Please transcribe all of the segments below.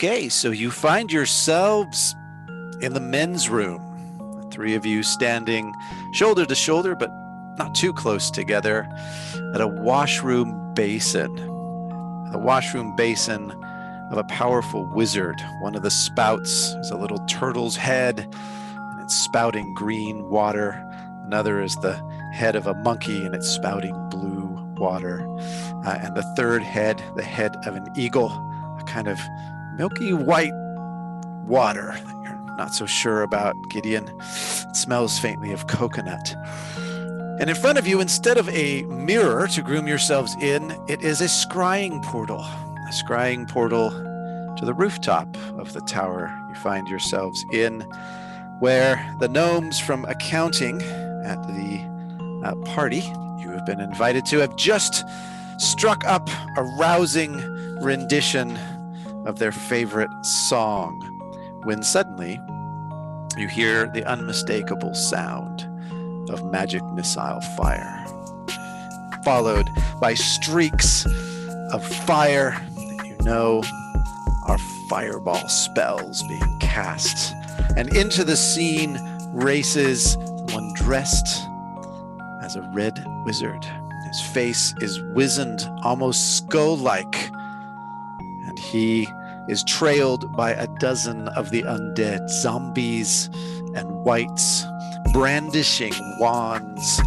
Okay, so you find yourselves in the men's room. The three of you standing shoulder to shoulder, but not too close together, at a washroom basin. The washroom basin of a powerful wizard. One of the spouts is a little turtle's head, and it's spouting green water. Another is the head of a monkey, and it's spouting blue water. And the third head, the head of an eagle, a kind of milky white water that you're not so sure about, Gideon. It smells faintly of coconut. And in front of you, instead of a mirror to groom yourselves in, it is a scrying portal. A scrying portal to the rooftop of the tower you find yourselves in, where the gnomes from accounting at the party you have been invited to have just struck up a rousing rendition of their favorite song, when suddenly you hear the unmistakable sound of magic missile fire, followed by streaks of fire that you know are fireball spells being cast. And into the scene races one dressed as a red wizard. His face is wizened, almost skull-like, and he is trailed by a dozen of the undead, zombies and wights, brandishing wands,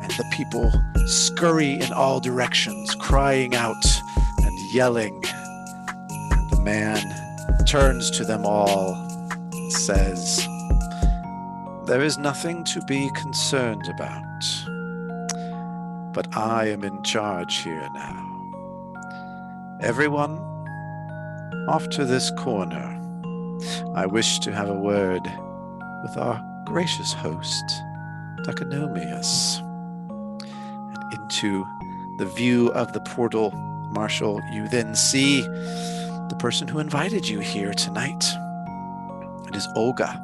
and the people scurry in all directions, crying out and yelling. And the man turns to them all and says, "There is nothing to be concerned about, but I am in charge here now. Everyone, off to this corner. I wish to have a word with our gracious host, Takanomius." And into the view of the portal, Marshall, you then see the person who invited you here tonight. It is Olga,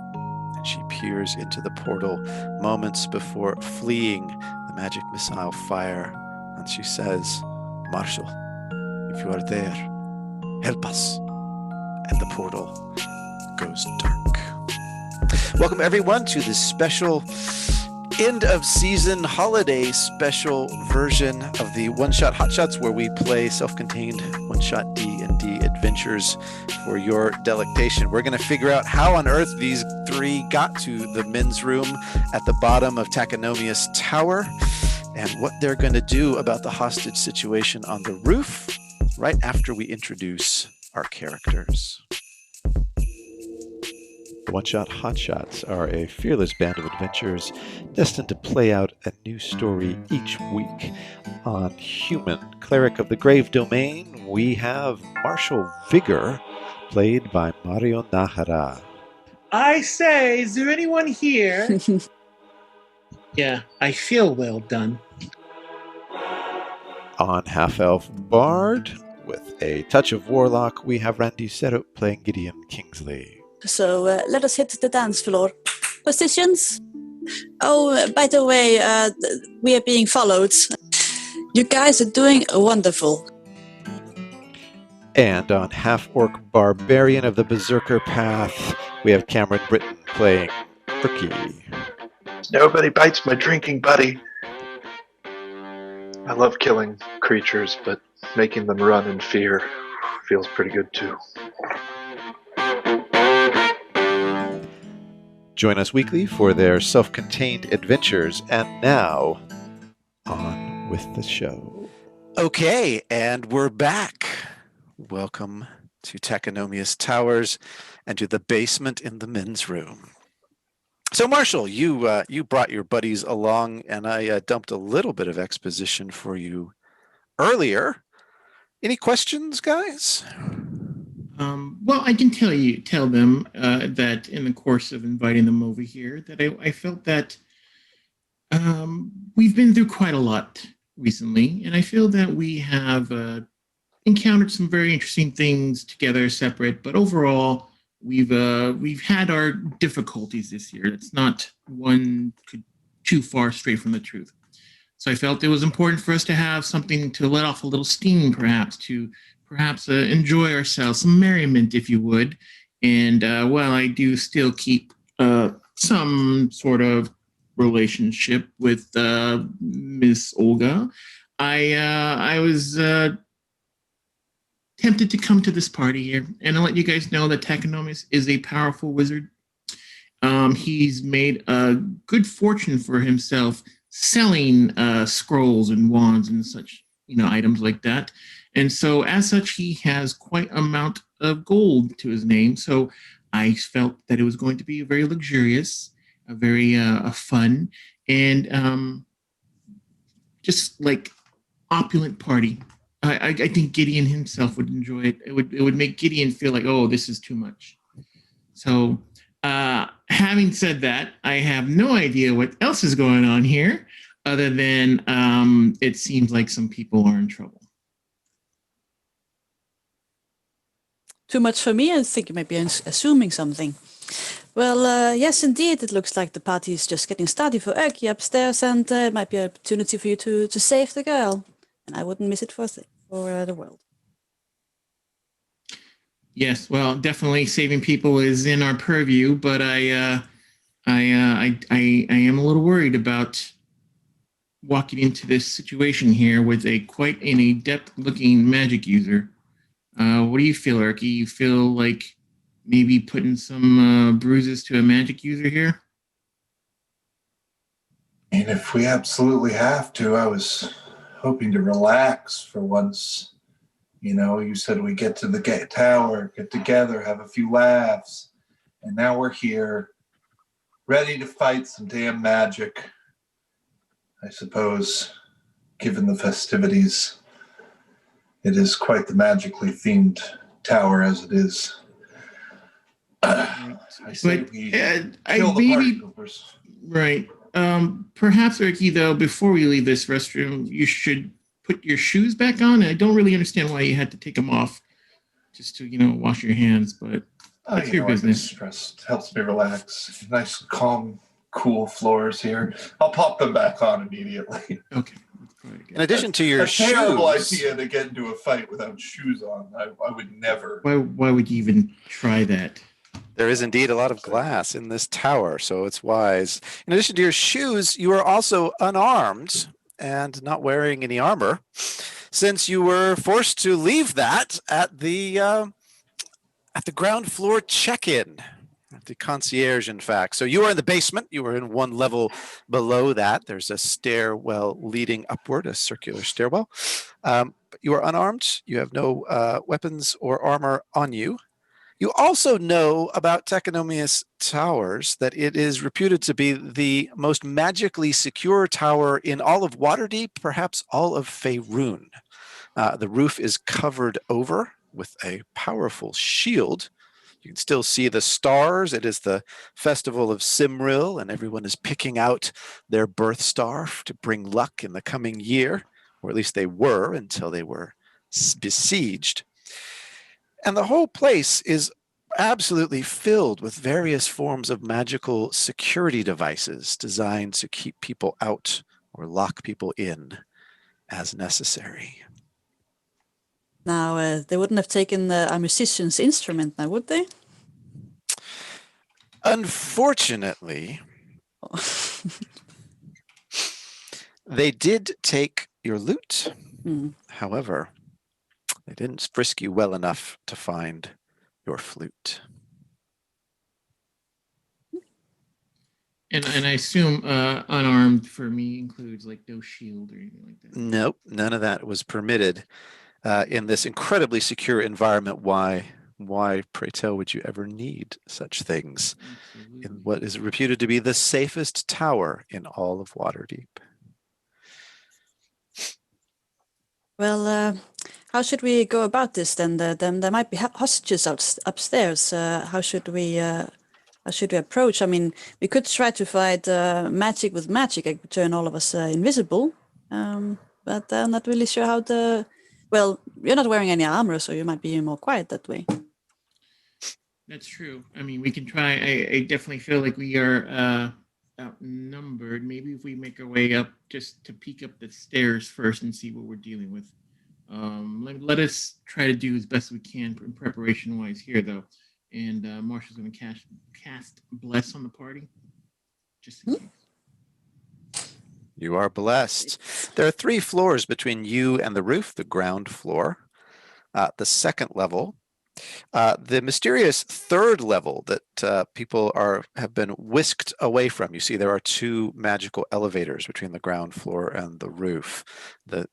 and she peers into the portal moments before fleeing the magic missile fire, and she says, "Marshall, if you are there, help us." And the portal goes dark. Welcome everyone to this special end of season holiday special version of the one-shot Hotshots, where we play self-contained one-shot D&D adventures for your delectation. We're going to figure out how on earth these three got to the men's room at the bottom of Takanomius Tower, and what they're going to do about the hostage situation on the roof right after we introduce our characters. The One-Shot Hotshots are a fearless band of adventurers destined to play out a new story each week. On Human, Cleric of the Grave Domain, we have Marshall Vigour, played by Mario Najera. I say, is there anyone here? Yeah, I feel well done. On Half-Elf Bard, with a touch of Warlock, we have Randi Serup playing Gideon Kingsley. So let us hit the dance floor. Positions? Oh, by the way, we are being followed. You guys are doing wonderful. And on Half-Orc Barbarian of the Berserker Path, we have Cameron Britton playing Erki. Nobody bites my drinking buddy. I love killing creatures, but making them run in fear feels pretty good too. Join us weekly for their self-contained adventures, and now, on with the show. Okay, and we're back. Welcome to Takanomius Towers and to the basement in the men's room. So, Marshall, you brought your buddies along, and I dumped a little bit of exposition for you earlier. Any questions, guys? Well, I can tell them that in the course of inviting them over here, that I felt that we've been through quite a lot recently, and I feel that we have encountered some very interesting things together, separate, but overall, we've had our difficulties this year. It's not one too far straight from the truth. So I felt it was important for us to have something to let off a little steam, perhaps, to perhaps enjoy ourselves, some merriment, if you would. And while I do still keep some sort of relationship with Miss Olga, I was tempted to come to this party here, and I'll let you guys know that Takanomius is a powerful wizard. He's made a good fortune for himself selling scrolls and wands and such, items like that. And so, as such, he has quite an amount of gold to his name. So, I felt that it was going to be very luxurious, a very fun, and just like opulent party. I think Gideon himself would enjoy it. It would make Gideon feel like, oh, this is too much. So, having said that, I have no idea what else is going on here, other than it seems like some people are in trouble. Too much for me? I think you might be assuming something. Well, yes, indeed. It looks like the party is just getting started for Erki upstairs, and it might be an opportunity for you to save the girl. And I wouldn't miss it for the world. Yes, well, definitely saving people is in our purview, but I am a little worried about walking into this situation here with quite an adept-looking magic user. What do you feel, Erki? You feel like maybe putting some bruises to a magic user here? And if we absolutely have to, I was hoping to relax for once. You said we get to the tower, get together, have a few laughs, and now we're here, ready to fight some damn magic. I suppose, given the festivities, it is quite the magically themed tower as it is. I say we kill the party goers. Right. Perhaps, Erki, though, before we leave this restroom, you should put your shoes back on. I don't really understand why you had to take them off just to, wash your hands, but that's your business. Stressed helps me relax. Nice, calm, cool floors here. I'll pop them back on immediately. Okay. In addition to your shoes, terrible idea to get into a fight without shoes on. I would never. Why would you even try that? There is indeed a lot of glass in this tower, so it's wise. In addition to your shoes, you are also unarmed and not wearing any armor, since you were forced to leave that at the ground floor check-in, at the concierge, in fact. So you are in the basement. You were in one level below that. There's a stairwell leading upward, a circular stairwell. But you are unarmed. You have no weapons or armor on you. You also know about Takanomius Towers that it is reputed to be the most magically secure tower in all of Waterdeep, perhaps all of Faerun. The roof is covered over with a powerful shield. You can still see the stars. It is the festival of Simril, and everyone is picking out their birth star to bring luck in the coming year, or at least they were until they were besieged. And the whole place is absolutely filled with various forms of magical security devices designed to keep people out or lock people in as necessary. Now, they wouldn't have taken a musician's instrument now, would they? Unfortunately, they did take your loot. However, they didn't frisk you well enough to find your flute. And I assume unarmed for me includes like no shield or anything like that. Nope, none of that was permitted in this incredibly secure environment. Why, pray tell, would you ever need such things in what is reputed to be the safest tower in all of Waterdeep? Well, how should we go about this then? There might be hostages upstairs. How should we approach? I mean, we could try to fight magic with magic. I could turn all of us invisible, but I'm not really sure how to. Well, you're not wearing any armor, so you might be more quiet that way. That's true. I mean, we can try. I definitely feel like we are outnumbered. Maybe if we make our way up, just to peek up the stairs first and see what we're dealing with. Let us try to do as best we can in preparation-wise here, though. And Marshall's going to cast Bless on the party, just in case. You are blessed. There are 3 floors between you and the roof, the ground floor, the second level, the mysterious third level that people have been whisked away from. You see there are 2 magical elevators between the ground floor and the roof. The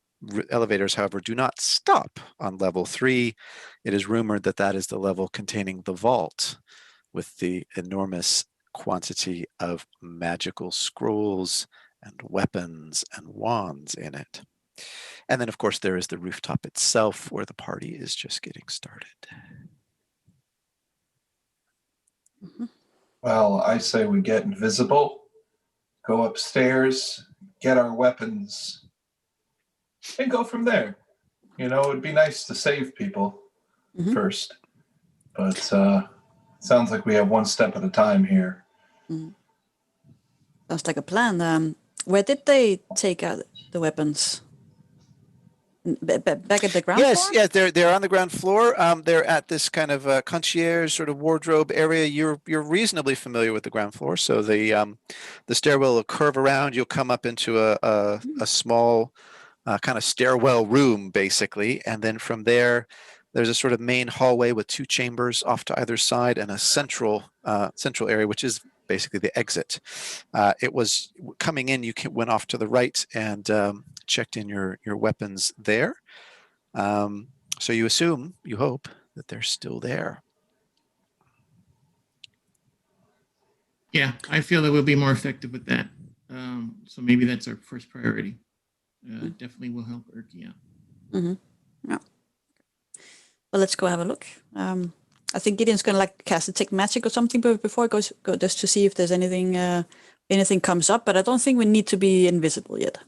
elevators, however, do not stop on level 3. It is rumored that that is the level containing the vault with the enormous quantity of magical scrolls and weapons and wands in it. And then, of course, there is the rooftop itself where the party is just getting started. Well, I say we get invisible, go upstairs, get our weapons, and go from there. You know, it'd be nice to save people first. But sounds like we have one step at a time here. Sounds like a plan. Where did they take out the weapons? Back at the ground floor? Yes, they're on the ground floor. They're at this kind of concierge sort of wardrobe area. You're reasonably familiar with the ground floor, so the stairwell will curve around. You'll come up into a small kind of stairwell room, basically, and then from there, there's a sort of main hallway with 2 chambers off to either side and a central area, which is basically the exit. It was coming in, you went off to the right and checked in your weapons there. So you assume, you hope, that they're still there. Yeah, I feel that we'll be more effective with that. So maybe that's our first priority. Definitely will help Erki out. Yeah. Well, let's go have a look. I think Gideon's going to cast a take magic or something, but before it goes just to see if there's anything comes up. But I don't think we need to be invisible yet.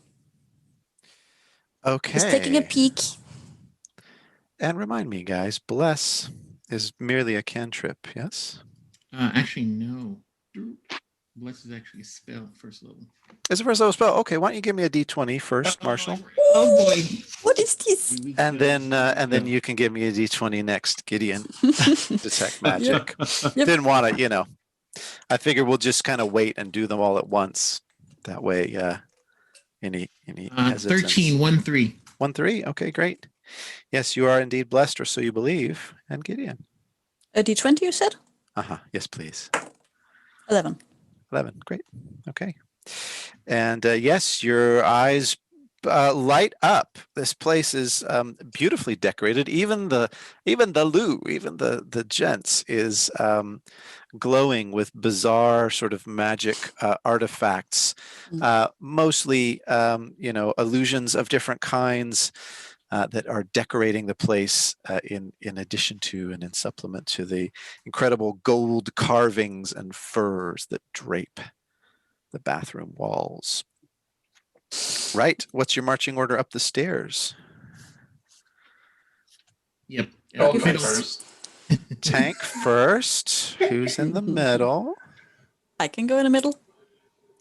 Okay. Just taking a peek. And remind me, guys, bless is merely a cantrip, yes? Actually, no. Bless is actually a spell, first level. Is it first level spell? Okay, why don't you give me a d20 first, Marshall? Oh boy. What is this? And then you can give me a d20 next, Gideon. Detect magic. Yep. Didn't want to, I figure we'll just kind of wait and do them all at once. That way, any hesitance. 13, 1-3. 1-3. Okay, great. Yes, you are indeed blessed, or so you believe. And Gideon. A d20, you said? Yes, please. 11. 11. Great. Okay. And yes, your eyes light up. This place is beautifully decorated. Even the gents is glowing with bizarre sort of magic artifacts, mostly illusions of different kinds that are decorating the place in addition to and in supplement to the incredible gold carvings and furs that drape the bathroom walls. Right. What's your marching order up the stairs? Yep. Okay, first. Tank first. Who's in the middle? I can go in the middle.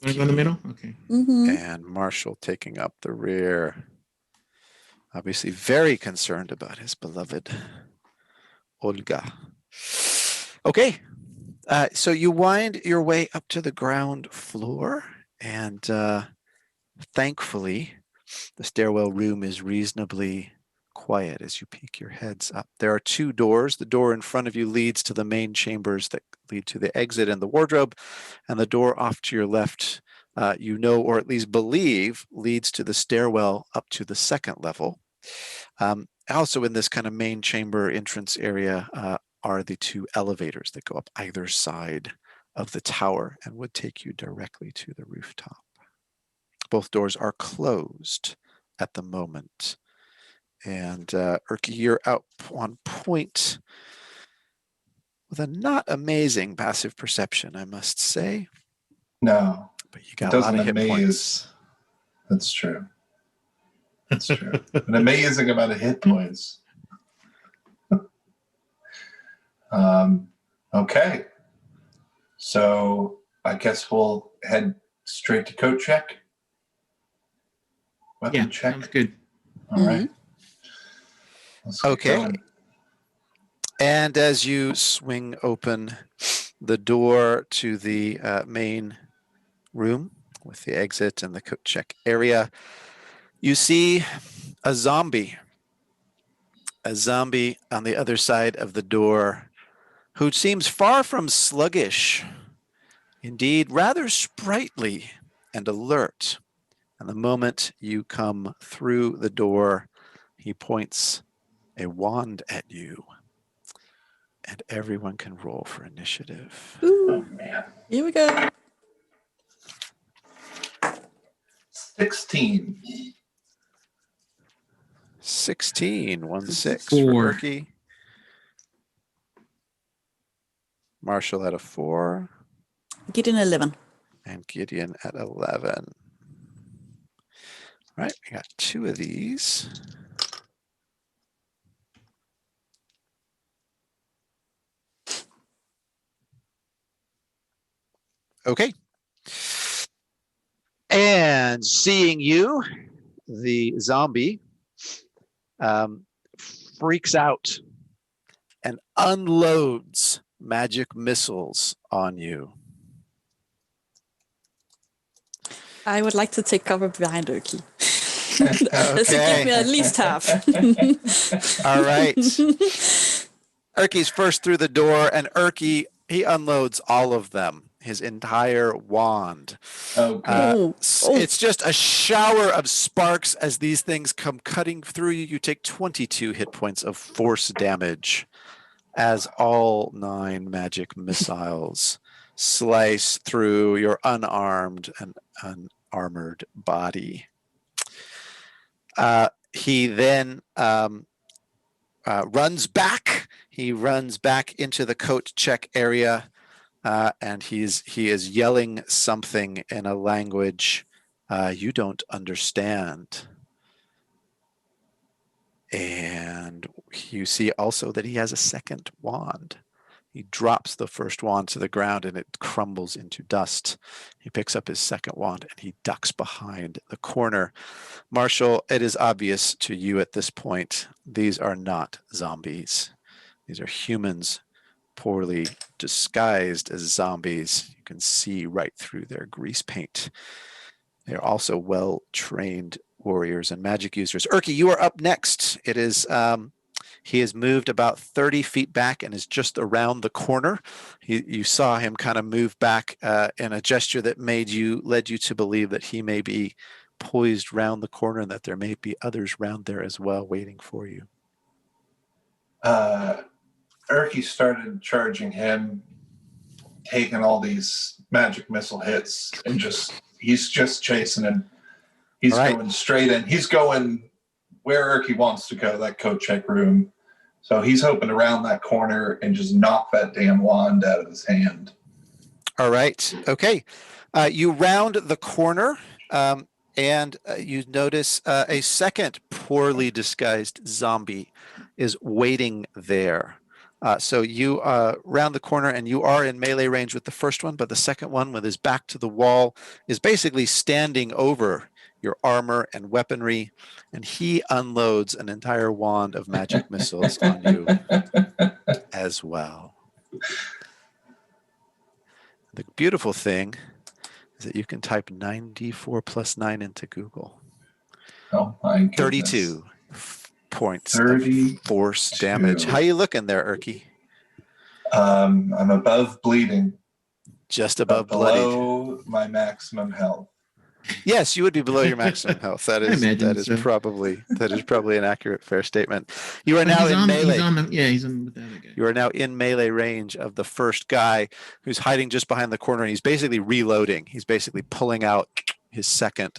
Want to go in the middle? Okay. And Marshall taking up the rear. Obviously very concerned about his beloved Olga. Okay. So you wind your way up to the ground floor, and thankfully, the stairwell room is reasonably quiet as you peek your heads up. There are 2 doors. The door in front of you leads to the main chambers that lead to the exit and the wardrobe, and the door off to your left, or at least believe, leads to the stairwell up to the second level. Also in this kind of main chamber entrance area are the 2 elevators that go up either side of the tower and would take you directly to the rooftop. Both doors are closed at the moment. And Erki, you're out on point with a not amazing passive perception, I must say. No, but you got a lot of hit points. That's true. That's true. An amazing amount of hit points. Okay. So I guess we'll head straight to coat check. Weapon check. Sounds good. All right. Let's get Okay. going. And as you swing open the door to the main room with the exit and the coat check area, you see a zombie. A zombie on the other side of the door who seems far from sluggish. Indeed, rather sprightly and alert. And the moment you come through the door, he points a wand at you. And everyone can roll for initiative. Ooh, Oh man. here we go. 16. 16, 1-6 4. for Erki. Marshall at a 4. Gideon 11. And Gideon at 11. All right, we got 2 of these. Okay. And seeing you, the zombie freaks out and unloads magic missiles on you. I would like to take cover behind Erki. This will give me at least half. All right. Erki's first through the door, and Erki, he unloads all of them, his entire wand. Okay. It's just a shower of sparks as these things come cutting through you. You take 22 hit points of force damage as all 9 magic missiles slice through your unarmed and unarmored body. He then runs back. He runs back into the coat check area, and he is yelling something in a language you don't understand. And you see also that he has a second wand. He drops the first wand to the ground and it crumbles into dust. He picks up his second wand and he ducks behind the corner. Marshall, it is obvious to you at this point, these are not zombies. These are humans poorly disguised as zombies. You can see right through their grease paint. They're also well-trained warriors and magic users. Erki, you are up next. It is he has moved about 30 feet back and is just around the corner. You saw him kind of move back in a gesture that led you to believe that he may be poised round the corner and that there may be others round there as well waiting for you. Erki started charging him, taking all these magic missile hits, and he's just chasing him. He's going straight in. He's going where Erki wants to go, that coat check room. So he's hoping around that corner and just knock that damn wand out of his hand. All right. Okay. You round the corner and you notice a second poorly disguised zombie is waiting there. So you round the corner and you are in melee range with the first one, but the second one with his back to the wall is basically standing over your armor and weaponry, and he unloads an entire wand of magic missiles on you as well. The beautiful thing is that you can type 9d4 plus 9 into Google. Oh my goodness. 32 points 32. of force damage. How you looking there, Erki? I'm above bleeding. Just above bloodied. Below my maximum health. Yes, you would be below your maximum health. That is so. probably an accurate, fair statement. You are now in melee. He's on with the other guy. You are now in melee range of the first guy who's hiding just behind the corner, and he's basically reloading. He's basically pulling out his second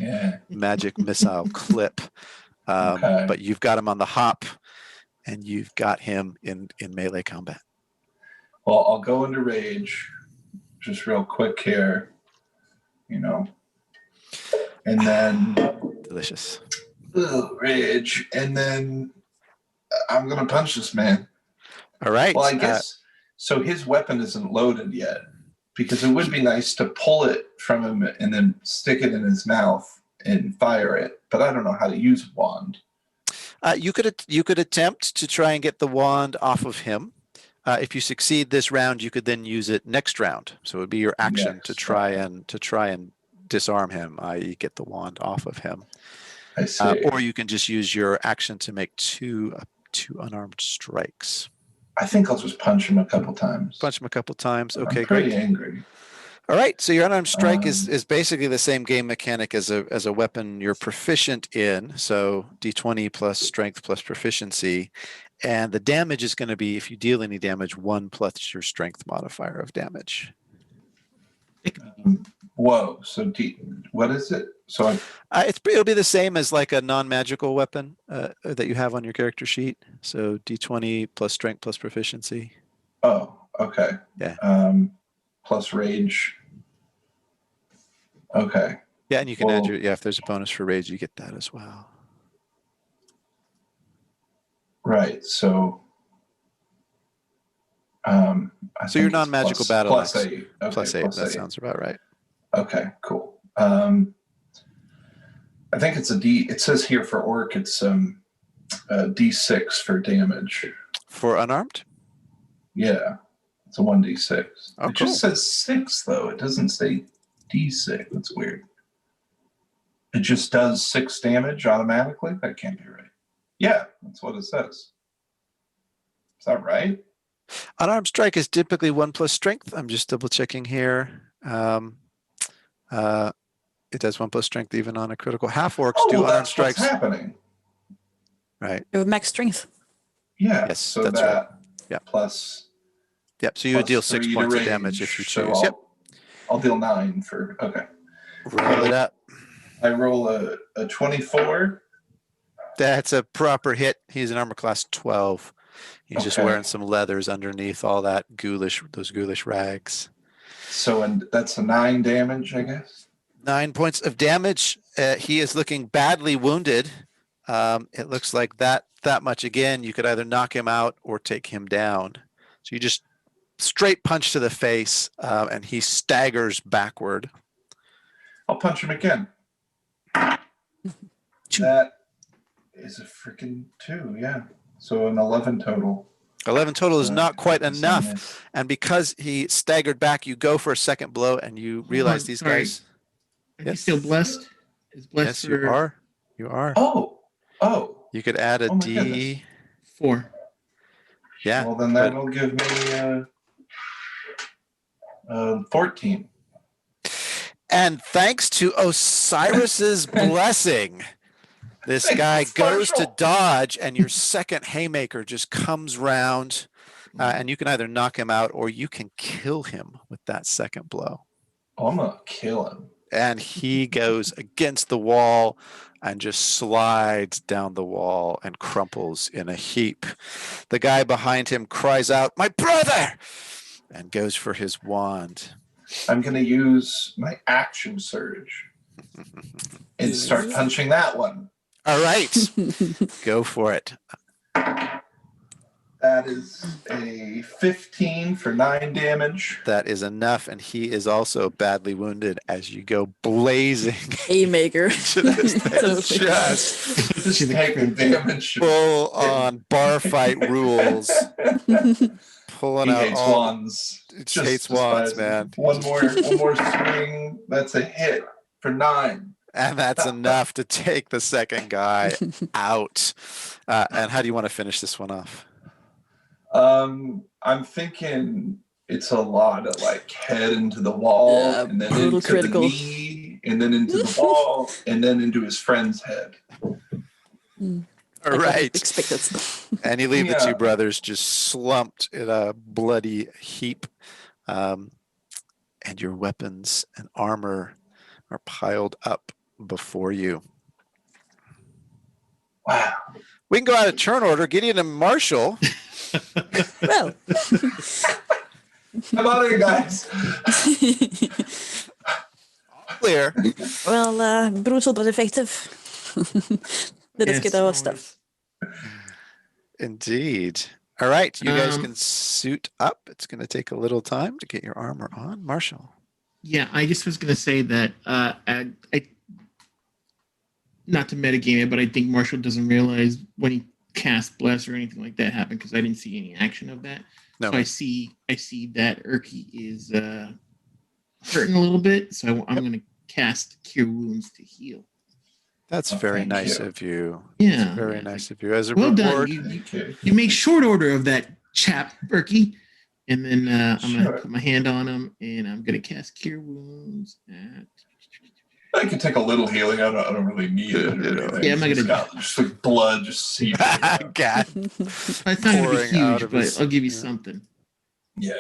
magic missile clip. But you've got him on the hop, and you've got him in melee combat. Well, I'll go into rage, just real quick here, and then delicious. Rage, and then I'm gonna punch this man. All right. Well, I guess so. His weapon isn't loaded yet, because it would be nice to pull it from him and then stick it in his mouth and fire it. But I don't know how to use a wand. You could attempt to try and get the wand off of him. If you succeed this round, you could then use it next round. So it would be your action to try and disarm him, i.e., get the wand off of him. I see. Or you can just use your action to make two unarmed strikes. I think I'll just punch him a couple times. Punch him a couple times. Okay, I'm pretty great. angry. All right, so your unarmed strike is basically the same game mechanic as a weapon you're proficient in. So d20 plus strength plus proficiency, and the damage is going to be, if you deal any damage, 1 plus your strength modifier of damage. Whoa! So what is it? So it'll be the same as like a non-magical weapon that you have on your character sheet. So d20 plus strength plus proficiency. Oh, okay. Yeah. Plus rage. Okay. Yeah, and you can add if there's a bonus for rage, you get that as well. Right. So so your non-magical battle plus axe. 8. Okay, plus 8. plus That 8. sounds about right. Okay, cool. I think it's a D. It says here for orc, it's a D6 for damage. For unarmed? Yeah. It's a 1d6. Oh, it just says 6 though. It doesn't say d6. That's weird. It just does 6 damage automatically? That can't be right. Yeah, that's what it says. Is that right? Unarmed strike is typically 1 plus strength. I'm just double checking here. It does 1 plus strength even on a critical. Half orcs do unarmed strikes. What's happening. Right. You have max strength. Yeah. Yes, so that's that right. Yeah. Plus. Yep. So you would deal 6 points of damage if you choose. So I'll deal 9 for. Okay. Roll it up. I roll a 24. That's a proper hit. He's an armor class 12. He's just wearing some leathers underneath all that those ghoulish rags. So, and that's a 9 damage, I guess. 9 points of damage. He is looking badly wounded. It looks like that much again. You could either knock him out or take him down. So you just straight punch to the face, and he staggers backward. I'll punch him again. That is a freaking 2, yeah. So an 11 total. 11 total is not quite enough. And because he staggered back, you go for a second blow, and you realize these guys. Are you still blessed? Is blessed? Yes, you are. You are. Oh. You could add a D4. Yeah. Well, then that will give me 14. And thanks to Osiris's blessing, this guy goes to dodge, and your second haymaker just comes round, and you can either knock him out or you can kill him with that second blow. Oh, I'm gonna kill him. And he goes against the wall and just slides down the wall and crumples in a heap. The guy behind him cries out, "My brother!" and goes for his wand. I'm going to use my action surge and start punching that one. All right. Go for it. That is a 15 for 9 damage. That is enough, and he is also badly wounded as you go blazing. Haymaker. Just taking damage. Full on bar fight rules. Pulling out hates all wands. Just hates wands, man. One more swing. That's a hit for 9. And that's enough to take the second guy out. And how do you want to finish this one off? I'm thinking it's a lot of like head into the wall, and then into the knee, and then into the wall, and then into his friend's head. All right. Expected. And you leave the two brothers just slumped in a bloody heap. And your weapons and armor are piled up before you. Wow. We can go out of turn order. Gideon and Marshall. Well. Come on in, guys. Clear. Well, brutal but effective. Let us get our stuff. Indeed. All right. You guys can suit up. It's going to take a little time to get your armor on. Marshall. Yeah, I just was going to say that not to metagame it, but I think Marshall doesn't realize when he cast Bless or anything like that happen because I didn't see any action of that. No. So I see that Erki is hurting a little bit, so I'm going to cast Cure Wounds to heal. That's Oh, very thank nice you. of you. Yeah, That's very nice of you. As a well reward, done. Thank you. You make short order of that chap, Erki, and then I'm going to Sure. put my hand on him, and I'm going to cast Cure Wounds at... I can take a little healing. I don't really need it. Or anything. Yeah, I'm not It's gonna- got just like blood just seeping. God. It's not going to Pouring be out huge, of but his- I'll give you yeah. something. Yeah.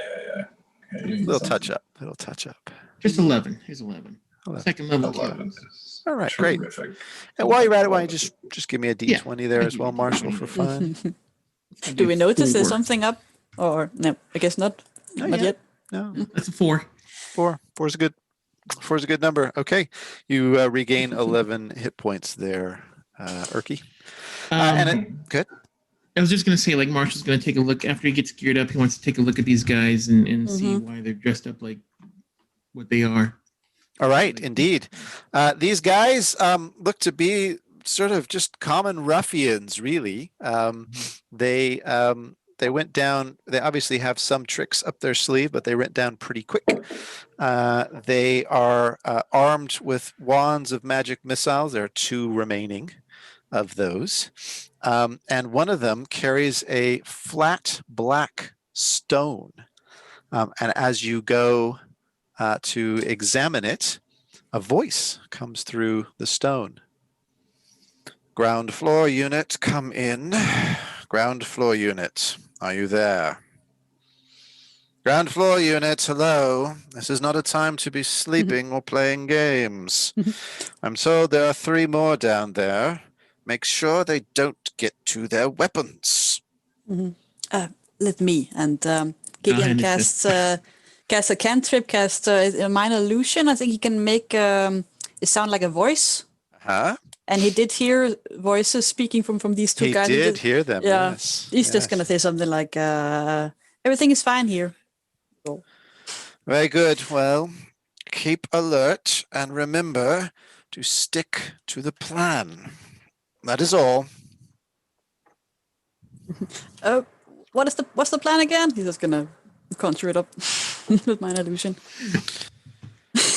Okay, you need Little something. touch up. Little touch up. Just 11. Here's 11. 11. Second level Cure 11 Wounds. is All right, great. terrific. And while you're at it, why don't you just give me a Yeah, D20 there I'll as give well, you a Marshall, D20 for there. fun? Do we notice there's 4. something up? Or no, I guess not. Not Not yet. No, That's a 4. 4. 4's a good. 4's a good number. Okay, you regain 11 hit points there, Erki. Good. I was just going to say, like, Marshall's going to take a look after he gets geared up. He wants to take a look at these guys and see why they're dressed up like what they are. All right, indeed. These guys look to be sort of just common ruffians, really. They went down. They obviously have some tricks up their sleeve, but they went down pretty quick. They are armed with wands of magic missiles. There are 2 remaining of those. And one of them carries a flat black stone. And as you go to examine it, a voice comes through the stone. Ground floor unit, come in. Ground floor unit, are you there? Ground floor unit, hello. This is not a time to be sleeping or playing games. I'm told there are 3 more down there. Make sure they don't get to their weapons. Let me. And Gideon casts a cantrip, casts a minor illusion. I think he can make it sound like a voice. Huh? And he did hear voices speaking from these 2 guys. He did hear them, Yeah. yes. He's just going to say something like, everything is fine here. So, Very good. Well, keep alert and remember to stick to the plan. That is all. what's the plan again? He's just going to conjure it up with minor illusion.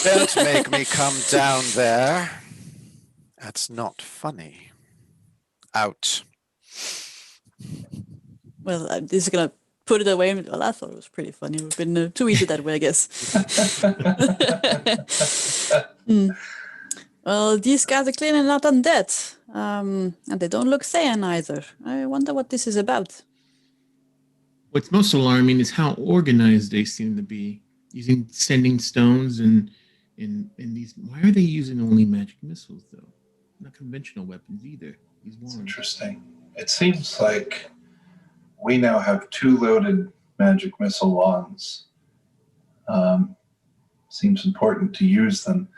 Don't make me come down there. That's not funny. Out. Well, this is going to put it away. Well, I thought it was pretty funny. We've been too easy that way, I guess. Well, these guys are clearly not undead. And they don't look Thayan either. I wonder what this is about. What's most alarming is how organized they seem to be, using sending stones and these. Why are they using only magic missiles though? Not conventional weapons either. These It's wands. interesting. It seems like we now have 2 loaded magic missile wands. Seems important to use them.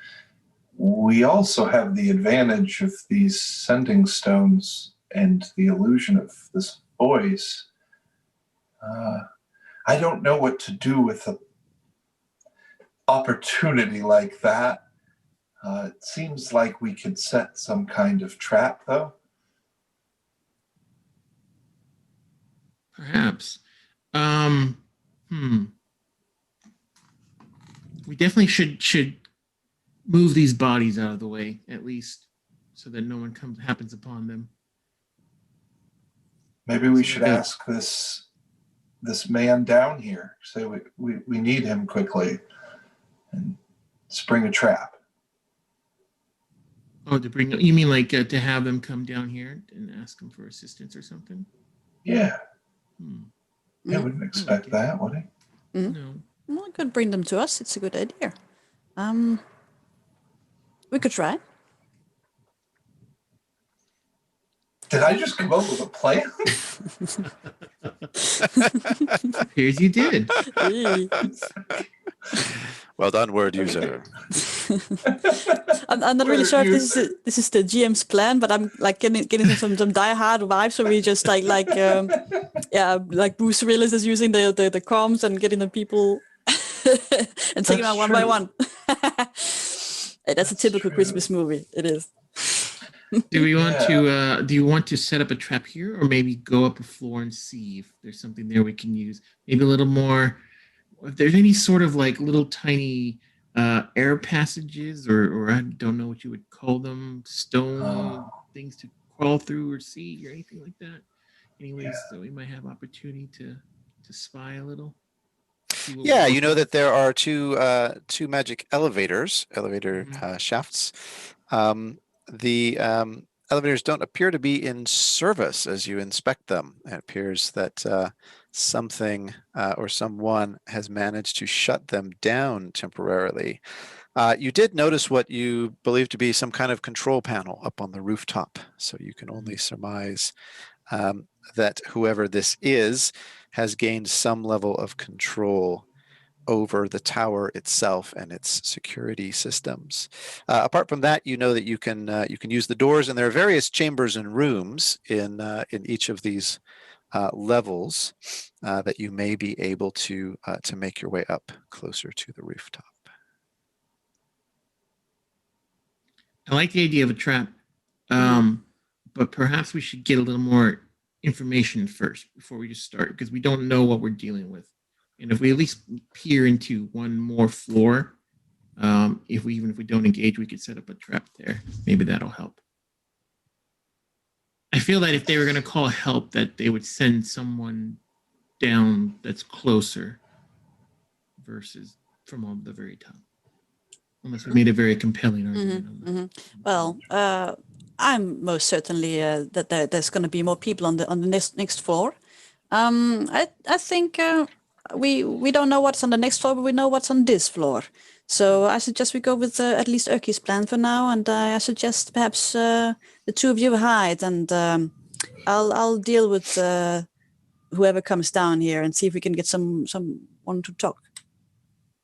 We also have the advantage of these sending stones and the illusion of this voice. I don't know what to do with an opportunity like that. It seems like we could set some kind of trap, though. Perhaps. We definitely should move these bodies out of the way, at least, so that no one happens upon them. Maybe we should ask this man down here. Say we need him quickly, and spring a trap. Oh, to bring you mean like to have them come down here and ask them for assistance or something? Yeah. I wouldn't expect that, would he? No. Well, I could bring them to us. It's a good idea. We could try. Did I just come up with a plan? Here's you did. Well done, word user. I'm not really sure if this is the GM's plan, but I'm like getting some Die Hard vibes. So we just like Bruce Willis is using the comms and getting the people and taking them out one by one. Hey, that's a typical Christmas movie. It is. Do we want to? Do you want to set up a trap here, or maybe go up a floor and see if there's something there we can use? Maybe a little more. If there's any sort of like little tiny air passages, or I don't know what you would call them, stone things to crawl through or see, or anything like that. Anyways, so we might have opportunity to spy a little. Yeah, you know that there are two magic elevator shafts. The elevators don't appear to be in service as you inspect them. It appears that something or someone has managed to shut them down temporarily. You did notice what you believe to be some kind of control panel up on the rooftop, so you can only surmise that whoever this is has gained some level of control over the tower itself and its security systems. Apart from that, you know that you can use the doors, and there are various chambers and rooms in each of these levels that you may be able to make your way up closer to the rooftop. I like the idea of a trap, but perhaps we should get a little more information first before we just start, because we don't know what we're dealing with. And if we at least peer into one more floor, even if we don't engage, we could set up a trap there. Maybe that'll help. I feel that if they were going to call help, that they would send someone down that's closer versus from on the very top. Unless we made a very compelling argument on that. Well, I'm most certainly that there's going to be more people on the next floor. I think we don't know what's on the next floor, but we know what's on this floor. So I suggest we go with at least Erki's plan for now, and I suggest perhaps the two of you hide, and I'll deal with whoever comes down here and see if we can get someone to talk.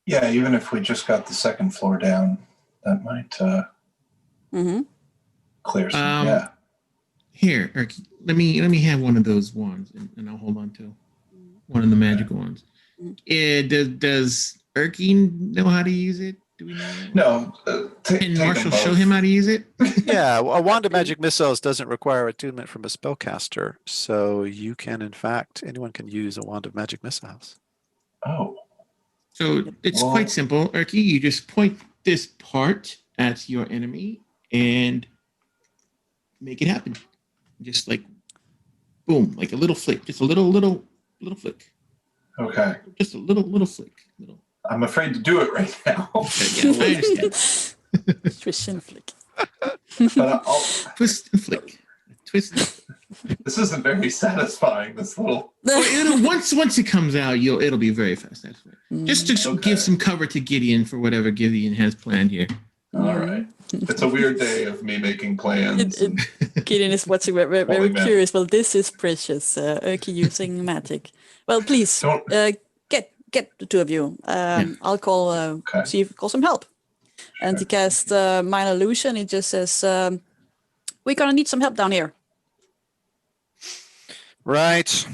Yeah, even if we just got the second floor down, that might clear some. Here, Erki, let me have one of those wands, and I'll hold on to one of the magical ones. Does Erki know how to use it? Do we know that? No. Can Marshall show him how to use it? Yeah, a wand of magic missiles doesn't require attunement from a spellcaster, so you can, in fact, anyone can use a wand of magic missiles. Oh. So it's quite simple, Erki. You just point this part at your enemy and make it happen. Just like, boom, like a little flick. Just a little flick. Okay. Just a little flick. I'm afraid to do it right now. Yeah, I understand. Twist and flick. But I'll Twist and flick. Twist and flick. This isn't very satisfying, this little... once it comes out, it'll be very fast. That's right. Just to give some cover to Gideon for whatever Gideon has planned here. All right. It's a weird day of me making plans. Gideon is watching very curious. Well, this is precious. Erki using magic. Well, please get the two of you. I'll call see if call some help. And he casts minor illusion. He just says, "We're gonna need some help down here." Right.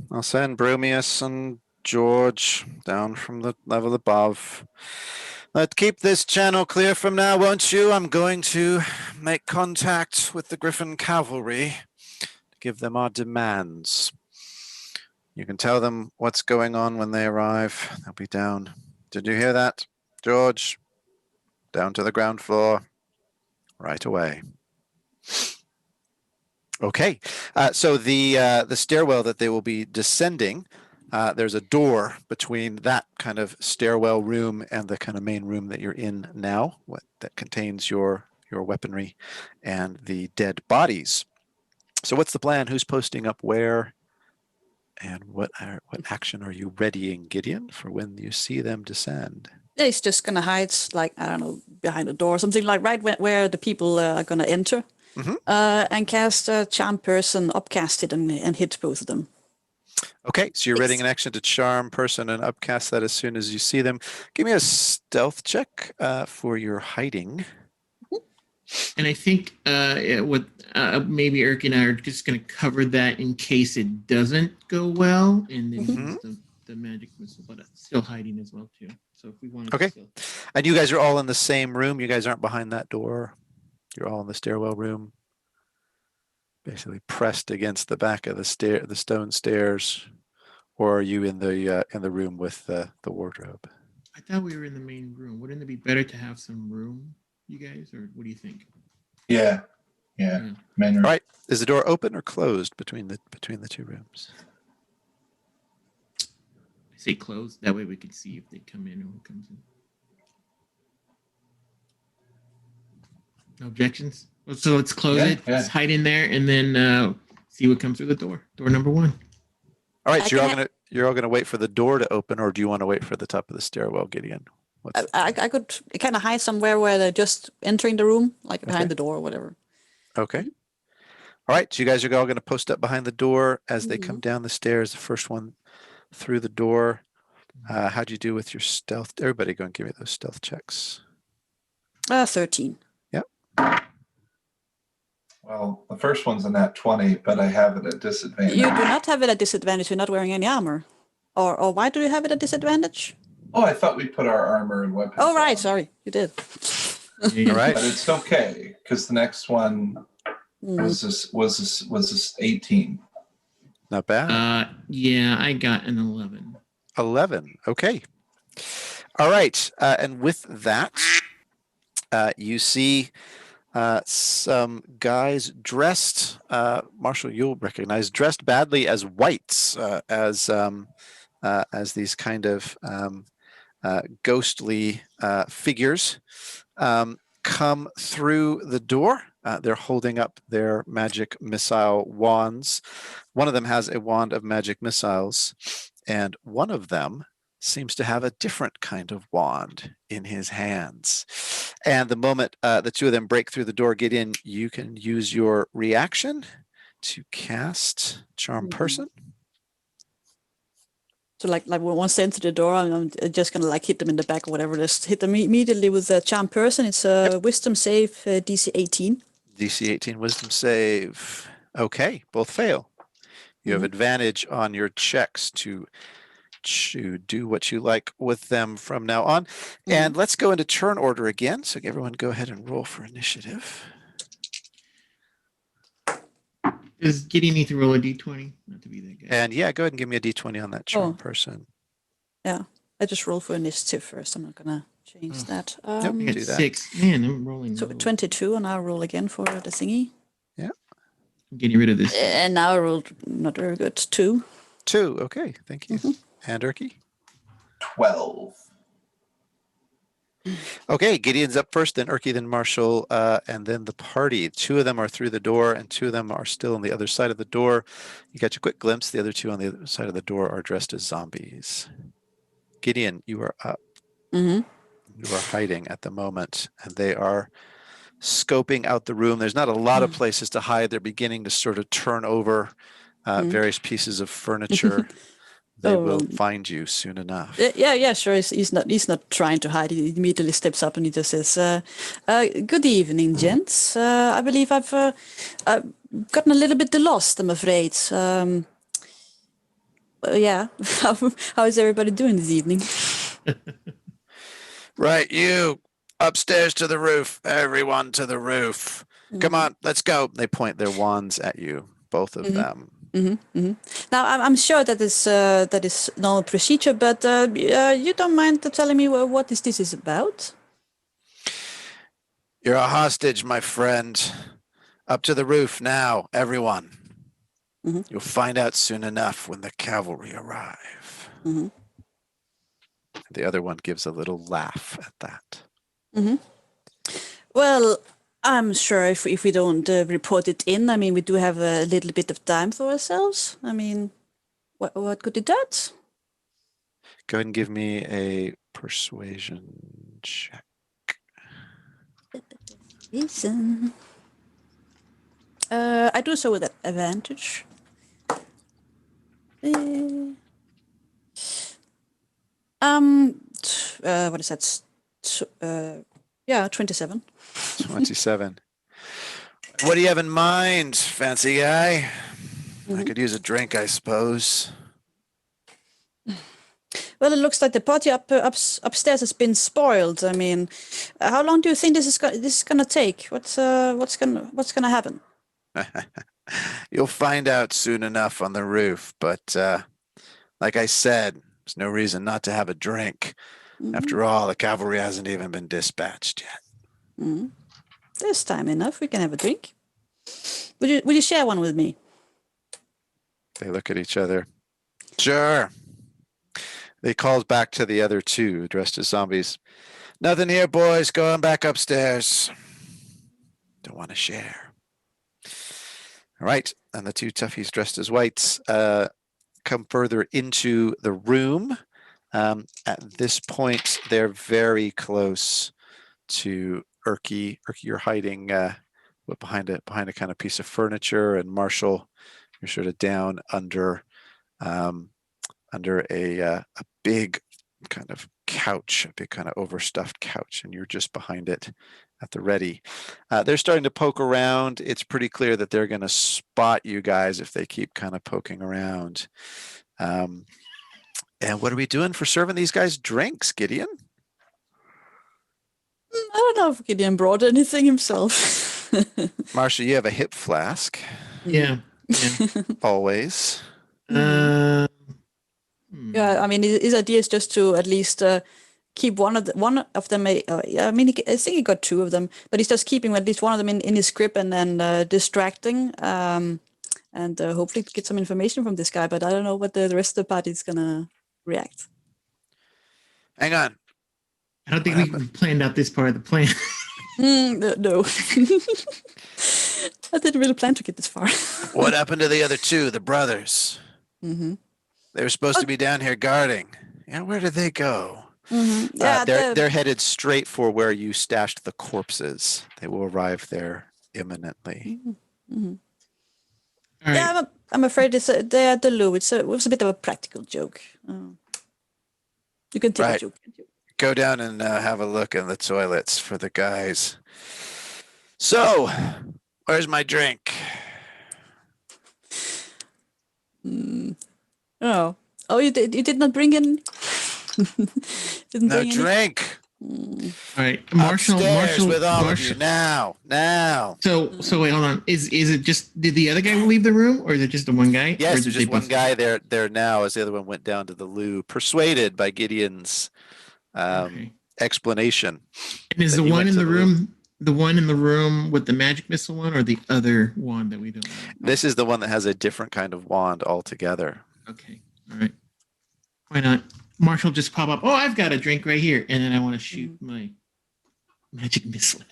I'll send Bromius and George down from the level above. Let's keep this channel clear from now, won't you? I'm going to make contact with the Griffon Cavalry to give them our demands. You can tell them what's going on when they arrive. They'll be down. Did you hear that, George? Down to the ground floor right away. Okay, so the stairwell that they will be descending, there's a door between that kind of stairwell room and the kind of main room that you're in now, that contains your weaponry and the dead bodies. So what's the plan? Who's posting up where? And what action are you readying, Gideon, for when you see them descend? Yeah, he's just gonna hide, like, I don't know, behind a door or something, like right where the people are gonna enter. And cast Charm Person, upcast it, and hit both of them. Okay, so you're readying an action to Charm Person and upcast that as soon as you see them. Give me a stealth check for your hiding. And I think maybe Erki and I are just going to cover that in case it doesn't go well, and then use the magic missile, but still hiding as well too. So if we want to, and you guys are all in the same room. You guys aren't behind that door. You're all in the stairwell room, basically pressed against the back of the stone stairs, or are you in the room with the wardrobe? I thought we were in the main room. Wouldn't it be better to have some room, you guys, or what do you think? Yeah. Main room. All right. Is the door open or closed between the two rooms? I say close. That way we can see if they come in or who comes in. No objections? So let's close it. Yeah. Let's hide in there and then see what comes through the door. Door number 1. All right. So you're all gonna wait for the door to open, or do you want to wait for the top of the stairwell, Gideon? I could kind of hide somewhere where they're just entering the room, like behind the door or whatever. Okay. All right. So you guys are all going to post up behind the door as they come down the stairs. The first one through the door. How'd you do with your stealth? Everybody go and give me those stealth checks. 13. Yep. Well, the first one's a nat 20, but I have it at disadvantage. You do not have it at disadvantage. You're not wearing any armor. Or why do you have it at disadvantage? Oh, I thought we put our armor and weapons Oh, right. on. Sorry. You did. All right. But it's okay, because the next one was this 18. Not bad. Yeah, I got an 11. 11. Okay. All right. And with that, you see some guys dressed, Marshall, you'll recognize, dressed badly as whites, as these kind of ghostly figures come through the door. They're holding up their magic missile wands. One of them has a wand of magic missiles, and one of them seems to have a different kind of wand in his hands. And the moment the two of them break through the door, Gideon, you can use your reaction to cast Charm Person. So like once they enter the door, I'm just gonna like hit them in the back or whatever. Just hit them immediately with a charm person. It's a wisdom save, DC 18. DC 18 wisdom save. Okay, both fail. You have advantage on your checks to do what you like with them from now on. And let's go into turn order again. So everyone go ahead and roll for initiative. Does Gideon need to roll a d20? Not to be that guy. And yeah, go ahead and give me a d20 on that charm person. Yeah, I just roll for initiative first. I'm not gonna change that. Nope, you I can got do that. 6. Man, I'm rolling. So low. 22, and I'll roll again for the thingy. I'm getting rid of this. And now I rolled not very good. 2. 2. Okay, thank you. And Erki? 12. Okay, Gideon's up first, then Erki, then Marshall, and then the party. 2 of them are through the door, and 2 of them are still on the other side of the door. You got your quick glimpse. The other 2 on the other side of the door are dressed as zombies. Gideon, you are up. You are hiding at the moment, and they are scoping out the room. There's not a lot of places to hide. They're beginning to sort of turn over various pieces of furniture. They will find you soon enough. Yeah, sure. He's not trying to hide. He immediately steps up and he just says, "Good evening, gents. I believe I've gotten a little bit lost, I'm afraid. Yeah, how is everybody doing this evening?" Right, you upstairs to the roof. Everyone to the roof. Come on, let's go. They point their wands at you, both of them. Now, I'm sure that is normal procedure, but you don't mind telling me what this is about? You're a hostage, my friend. Up to the roof now, everyone. You'll find out soon enough when the cavalry arrive. The other one gives a little laugh at that. Well, I'm sure if we don't report it in, I mean, we do have a little bit of time for ourselves. I mean, what could be that? Go ahead and give me a persuasion check. Listen. I do so with advantage. What is that? Yeah, 27. 27. What do you have in mind, fancy guy? I could use a drink, I suppose. Well, it looks like the party upstairs has been spoiled. I mean, how long do you think this is gonna take? What's gonna happen? You'll find out soon enough on the roof, but like I said, there's no reason not to have a drink. Mhm. After all, the cavalry hasn't even been dispatched yet. Mhm. There's time enough. We can have a drink. Would you share one with me? They look at each other. Sure. They calls back to the other two dressed as zombies. Nothing here, boys. Going back upstairs. Don't want to share. All right. And the two toughies dressed as whites come further into the room. At this point, they're very close to Erki. Erki, you're hiding behind a kind of piece of furniture, and Marshall, you're sort of down under a big kind of couch, a big kind of overstuffed couch, and you're just behind it at the ready. They're starting to poke around. It's pretty clear that they're going to spot you guys if they keep kind of poking around. And what are we doing for serving these guys drinks, Gideon? I don't know if Gideon brought anything himself. Marshall, you have a hip flask. Yeah. Always. Yeah, I mean, his idea is just to at least keep one of them. Yeah, I mean, I think he got two of them, but he's just keeping at least one of them in his grip and then distracting, and hopefully get some information from this guy. But I don't know what the rest of the party is gonna react. Hang on. I don't think we planned out this part of the plan. No. I didn't really plan to get this far. What happened to the other two, the brothers? Mm-hmm. They were supposed to be down here guarding. Yeah, where did they go? Mm-hmm. Yeah, they're headed straight for where you stashed the corpses. They will arrive there imminently. Mm-hmm. All right. Yeah, I'm afraid they're at the loo. It was a bit of a practical joke. You can take a joke. Go down and have a look in the toilets for the guys. So, where's my drink? Oh, you did not bring in. No drink. All right, Marshall, with all of you now. So wait, hold on. Is it just did the other guy leave the room, or is it just the one guy? Yes, there's just one guy there now, as the other one went down to the loo, persuaded by Gideon's explanation. And is the one in the room the one in the room with the magic missile one, or the other wand that we don't know? This is the one that has a different kind of wand altogether. Okay, all right. Why not? Marshall just pop up. Oh, I've got a drink right here, and then I want to shoot my magic missile.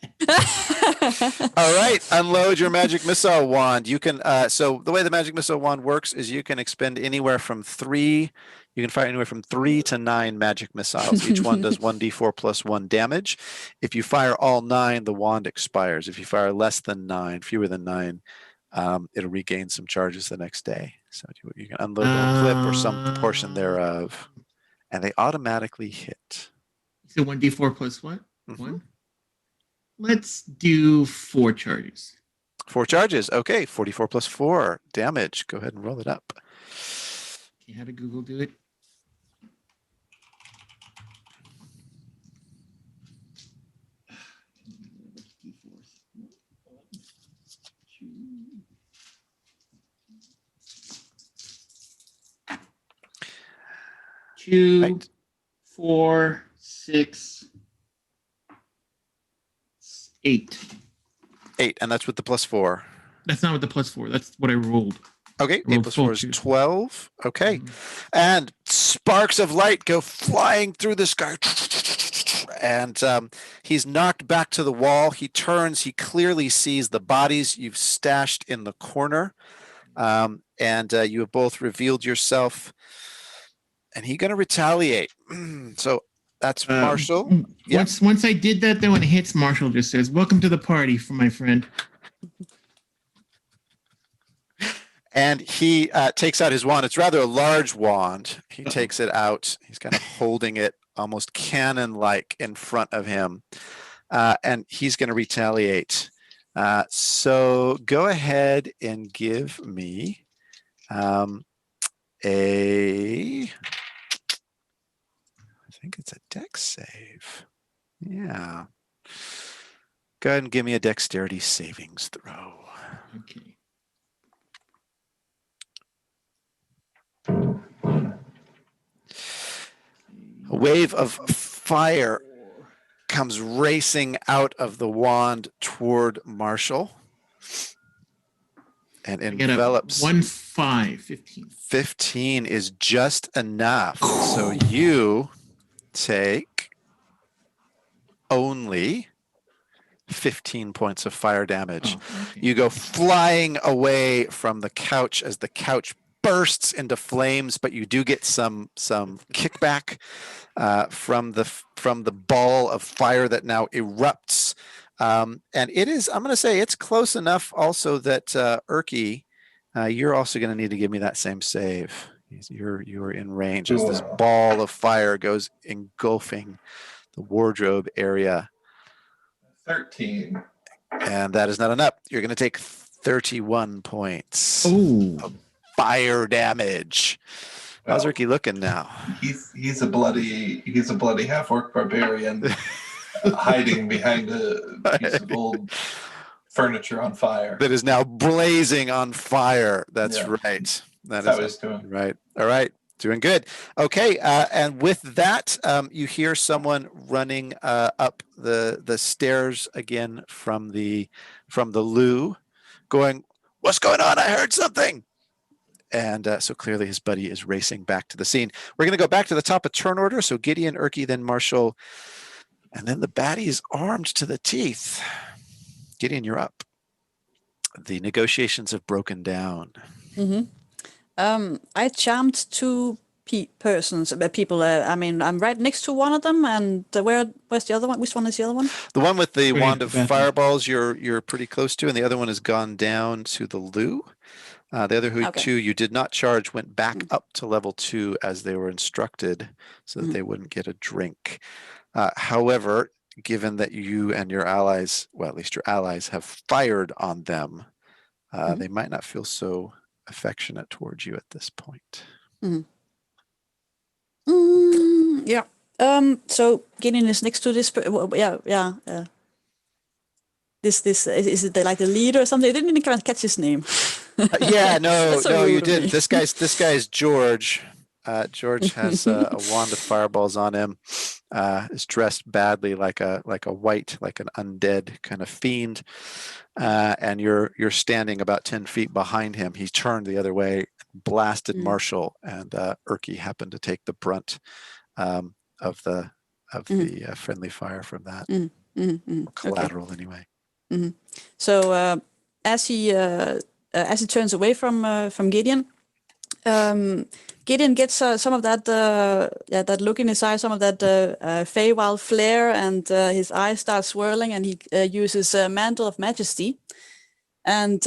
All right, unload your magic missile wand. You can. So the way the magic missile wand works is you can expend anywhere from 3. You can fire anywhere from 3 to 9 magic missiles. Each one does 1d4 plus 1 damage. If you fire all 9, the wand expires. If you fire less than 9, fewer than 9, it'll regain some charges the next day. So you can unload a clip or some portion thereof, and they automatically hit. So 1d4 plus what? Mm-hmm. 1? Let's do 4 charges. 4 charges. Okay, 44 plus 4 damage. Go ahead and roll it up. Okay, how did Google do it? Two, Right. 4, 6, 8. 8, and that's with the plus 4. That's not with the plus 4. That's what I rolled. Okay, 8 rolled plus 4 4 is too. 12. Okay. And sparks of light go flying through the sky. And he's knocked back to the wall. He turns. He clearly sees the bodies you've stashed in the corner. And you have both revealed yourself. And he's going to retaliate. So that's Marshall. Yep. Once I did that, then when it hits, Marshall just says, "Welcome to the party," for my friend. And he takes out his wand. It's rather a large wand. He takes it out. He's kind of holding it almost cannon-like in front of him. And he's going to retaliate. So go ahead and give me a think it's a dex save. Yeah. Go ahead and give me a dexterity savings throw. Okay. A wave of fire comes racing out of the wand toward Marshall and I get a envelops. 15. 15 is just enough. So you take only 15 points of fire damage. Oh, okay. You go flying away from the couch as the couch bursts into flames, but you do get some kickback from the ball of fire that now erupts. And it is, I'm going to say, it's close enough also that Erki, you're also going to need to give me that same save. You're in range as this ball of fire goes engulfing the wardrobe area. 13. And that is not enough. You're going to take 31 points Oh, of fire damage. How's Erki looking now? He's a bloody half-orc barbarian hiding behind a piece of old furniture on fire. That is now blazing on fire. That's right. That's how he's doing. Right. All right. Doing good. Okay. And with that, you hear someone running up the stairs again from the loo, going, "What's going on? I heard something." And so clearly his buddy is racing back to the scene. We're going to go back to the top of turn order. So Gideon, Erki, then Marshall, and then the baddie is armed to the teeth. Gideon, you're up. The negotiations have broken down. I charmed two people. I mean, I'm right next to one of them, and where's the other one? Which one is the other one? The one with the Pretty wand of bathroom. fireballs, you're pretty close to, and the other one has gone down to the loo. The other two you did not charge went back up to level 2 as they were instructed, so that they wouldn't get a drink. However, given that you and your allies, well, at least your allies, have fired on them, they might not feel so affectionate towards you at this point. Yeah. So Gideon is next to this. This is it like the leader or something? I didn't even catch his name. Yeah, no, So no, rude you of didn't. me. This guy's George. George has a wand of fireballs on him. Is dressed badly like an undead kind of fiend. And you're standing about 10 feet behind him. He's turned the other way, blasted Marshall, and Erki happened to take the brunt of the friendly fire from that. Collateral, anyway. So as he turns away from Gideon, Gideon gets some of that that look in his eye, some of that Feywild flare, and his eyes start swirling, and he uses Mantle of Majesty, and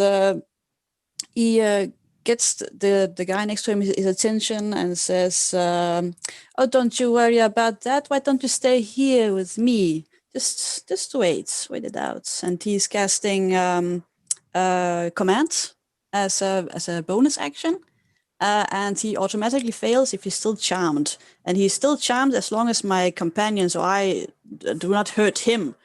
he gets the guy next to him his attention and says, "Oh, don't you worry about that. Why don't you stay here with me? Just wait it out." And he's casting command as a bonus action. And he automatically fails if he's still charmed. And he's still charmed as long as my companions or I do not hurt him,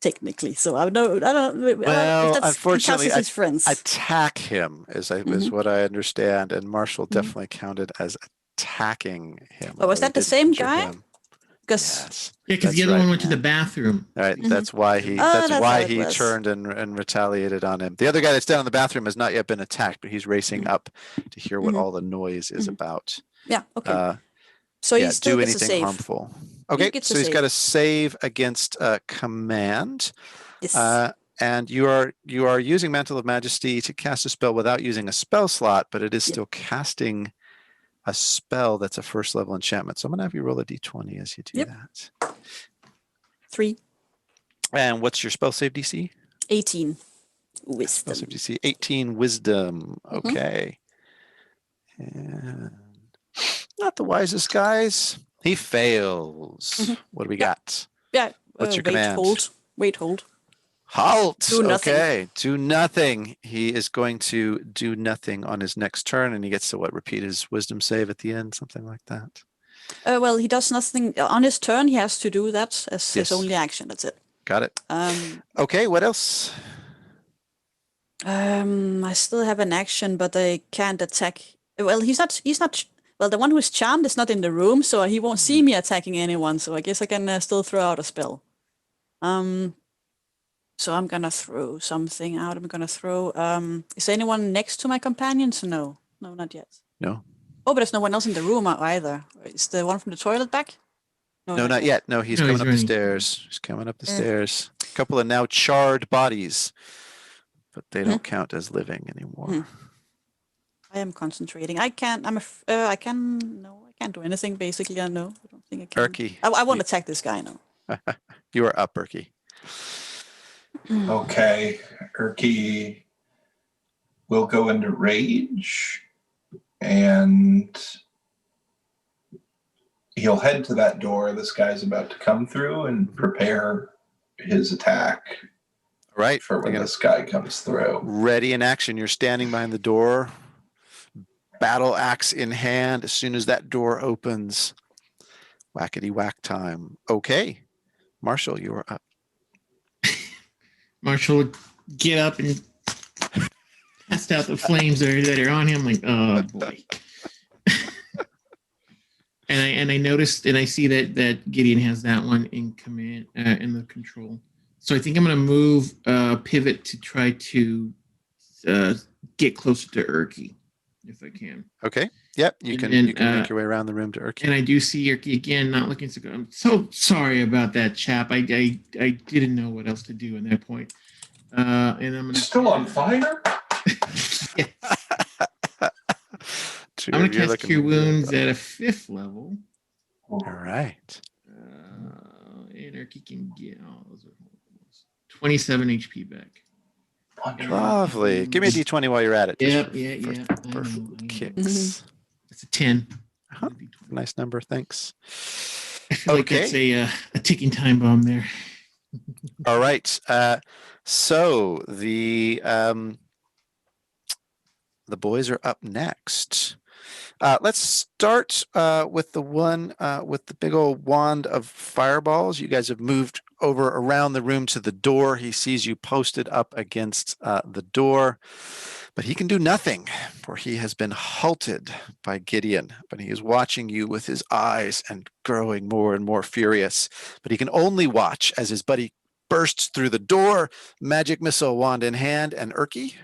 technically. So I don't. Well, unfortunately, his friends. attack him is what I understand, and Marshall definitely counted as attacking him. But was that the same guy? Because Yes. Yeah, because the other one went to the bathroom. All right, that's why he turned and retaliated on him. The other guy that's down in the bathroom has not yet been attacked, but he's racing up to hear what all the noise is about. Yeah. Okay. So he still do gets a anything save. harmful. Okay, so he's got a save against command. Yes. And you are using Mantle of Majesty to cast a spell without using a spell slot, but it is still casting a spell that's a first level enchantment. So I'm going to have you roll a d20 as you do that. 3. And what's your spell save DC? 18. Wisdom. Spell save DC 18 wisdom. Okay. And not the wisest guys. He fails. What do we got? Yeah. What's your command? Wait, hold. Halt. Do nothing. Okay. Do nothing. He is going to do nothing on his next turn, and he gets to repeat his wisdom save at the end, something like that. Well, he does nothing on his turn. He has to do that as his Yes. only action. That's it. Got it. Okay, what else? I still have an action, but I can't attack. Well, he's not. Well, the one who's charmed is not in the room, so he won't see me attacking anyone. So I guess I can still throw out a spell. So I'm gonna throw something out. I'm gonna throw. Is anyone next to my companions? No, not yet. No. Oh, but there's no one else in the room either. Is the one from the toilet back? No, not yet. No, he's No, coming he's up the running. stairs. He's coming up the stairs. A couple of now charred bodies, but they don't count as living anymore. I am concentrating. I can't. I can. No, I can't do anything. Basically, I know. I don't think I can. Erki, I won't attack this guy. No. you are up, Erki. Okay, Erki will go into rage, and he'll head to that door this guy's about to come through and prepare his attack All right. for when this guy comes through. Ready in action. You're standing behind the door, battle axe in hand. As soon as that door opens, whackety whack time. Okay, Marshall, you are up. Marshall would get up and cast out the flames that are on him. Like, oh boy. and I noticed and I see that Gideon has that one in command in the control. So I think I'm going to move pivot to try to get closer to Erki if I can. Okay. Yep. You can make your way around the room to Erki. And I do see Erki again, not looking so good. I'm so sorry about that, chap. I didn't know what else to do at that point. And I'm gonna Still on fire? Yes. I'm going to cast Cure Wounds at a 5th level. All right. And Erki can get all those 27 HP back. Lovely. Give me a D20 while you're at it. Yeah. For I know. kicks. It's a 10. Nice number. Thanks. I feel like that's a ticking time bomb there. All right. So the boys are up next. Let's start with the one with the big old wand of fireballs. You guys have moved over around the room to the door. He sees you posted up against the door, but he can do nothing, for he has been halted by Gideon. But he is watching you with his eyes and growing more and more furious. But he can only watch as his buddy bursts through the door, magic missile wand in hand. And Erki,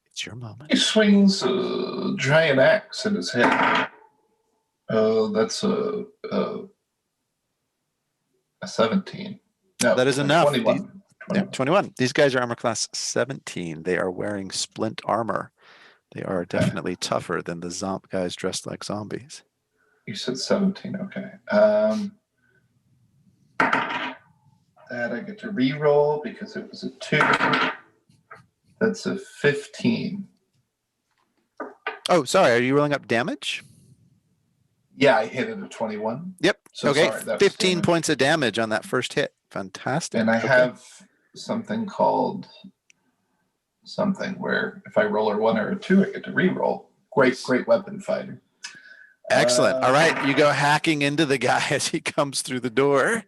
it's your moment. He swings a giant axe at his head. That's a 17. No, that is enough. 21. 21. These guys are armor class 17. They are wearing splint armor. They are definitely tougher than the guys dressed like zombies. You said 17. Okay. That I get to re-roll because it was a 2. That's a 15. Oh, sorry. Are you rolling up damage? Yeah, I hit it at 21. Yep. So okay. sorry, 15 points of damage on that first hit. Fantastic. And I have something called where if I roll a 1 or a 2, I get to re-roll. Great weapon fighter. Excellent. All right. You go hacking into the guy as he comes through the door.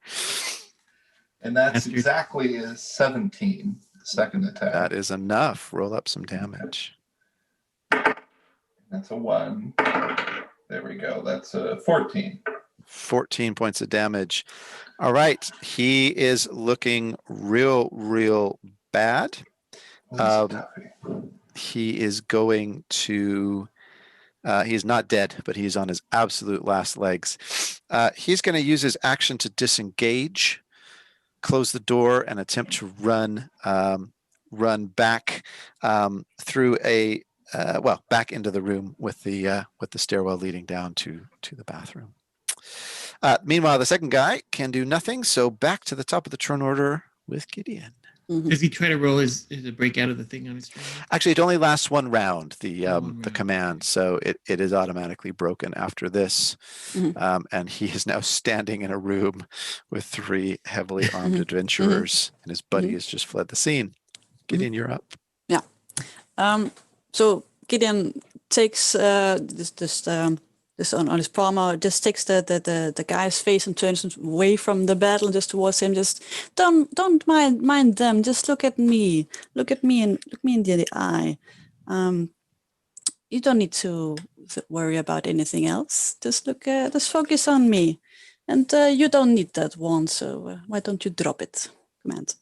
And that's exactly a 17, second attack. That is enough. Roll up some damage. That's a 1. There we go. That's a 14. 14 points of damage. All right. He is looking real bad. He is going to... he's not dead, but he's on his absolute last legs. He's going to use his action to disengage, close the door, and attempt to run back through back into the room with the stairwell leading down to the bathroom. Meanwhile, the second guy can do nothing, so back to the top of the turn order with Gideon. Mm-hmm. Does he try to roll his break out of the thing on his turn? Actually, it only lasts one round, the command, so it is automatically broken after this. Mm-hmm. And he is now standing in a room with 3 heavily armed adventurers, and his buddy has just fled the scene. Gideon, you're up. Yeah. So Gideon takes this just on his palm, or just takes the guy's face and turns him away from the battle and just towards him. Just don't mind them. Just look at me. Look at me and look me in the eye. You don't need to worry about anything else. Just just focus on me. And you don't need that wand, so why don't you drop it? Command.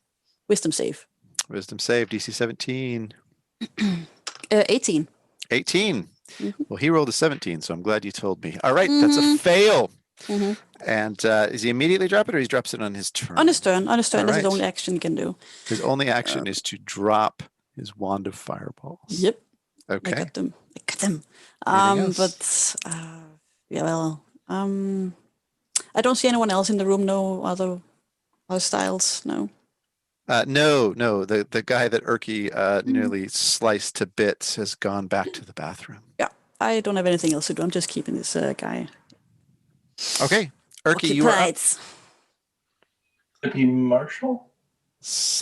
Wisdom save. Wisdom save, DC 17. 18. 18. Mm-hmm. Well, he rolled a 17, so I'm glad you told me. All right, that's a fail. Mm-hmm. And is he immediately drop it, or he drops it on his turn? On his turn. All That's right. the only action he can do. His only action is to drop his wand of fireballs. Yep. Okay. I got them. Anything else? But yeah, well, I don't see anyone else in the room. No other hostiles. No. No. The guy that Erki nearly sliced to bits has gone back to the bathroom. Yeah, I don't have anything else to do. I'm just keeping this guy. Okay, Erki, you are up. occupied. Could be Marshall?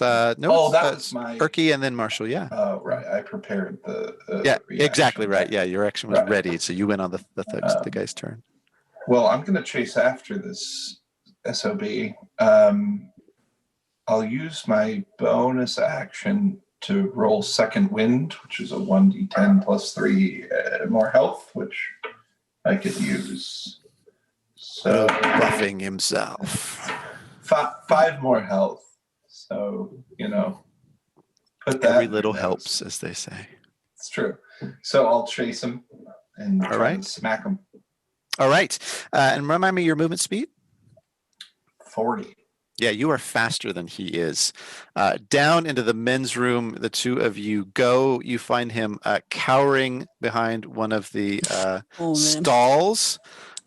No, Oh, that was my. Erki and then Marshall. Yeah. Oh, right. I prepared the. Yeah, reaction. exactly right. Yeah, your action was Right. ready, so you went on the guy's turn. Well, I'm going to chase after this SOB. I'll use my bonus action to roll second wind, which is a 1d10 plus 3 more health, which I could use. So Buffing himself. 5 more health. So, put that. Every little helps, as they say. It's true. So I'll chase him and All try right. to smack him. All right, and remind me your movement speed. 40. Yeah, you are faster than he is. Down into the men's room, the two of you go. You find him cowering behind one of the stalls,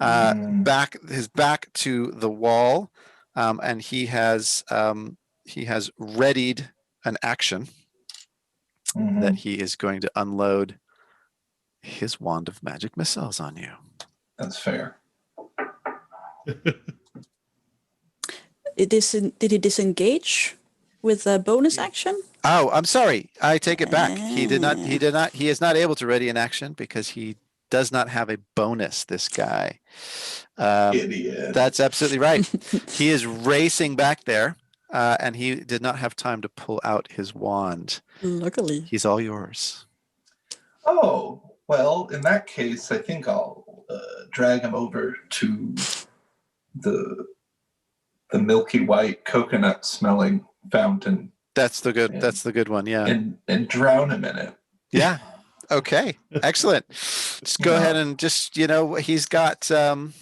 his back to the wall, and he has readied an action that he is going to unload his wand of magic missiles on you. That's fair. Did he disengage with a bonus action? Oh, I'm sorry. I take it back. He is not able to ready an action because he does not have a bonus, this guy. Idiot. That's absolutely right. He is racing back there, and he did not have time to pull out his wand. Luckily. He's all yours. Oh, well, in that case, I think I'll drag him over to the milky white coconut smelling fountain. That's the good one. Yeah. And drown him in it. Yeah. Okay. Excellent. Just go ahead and just, he's got 3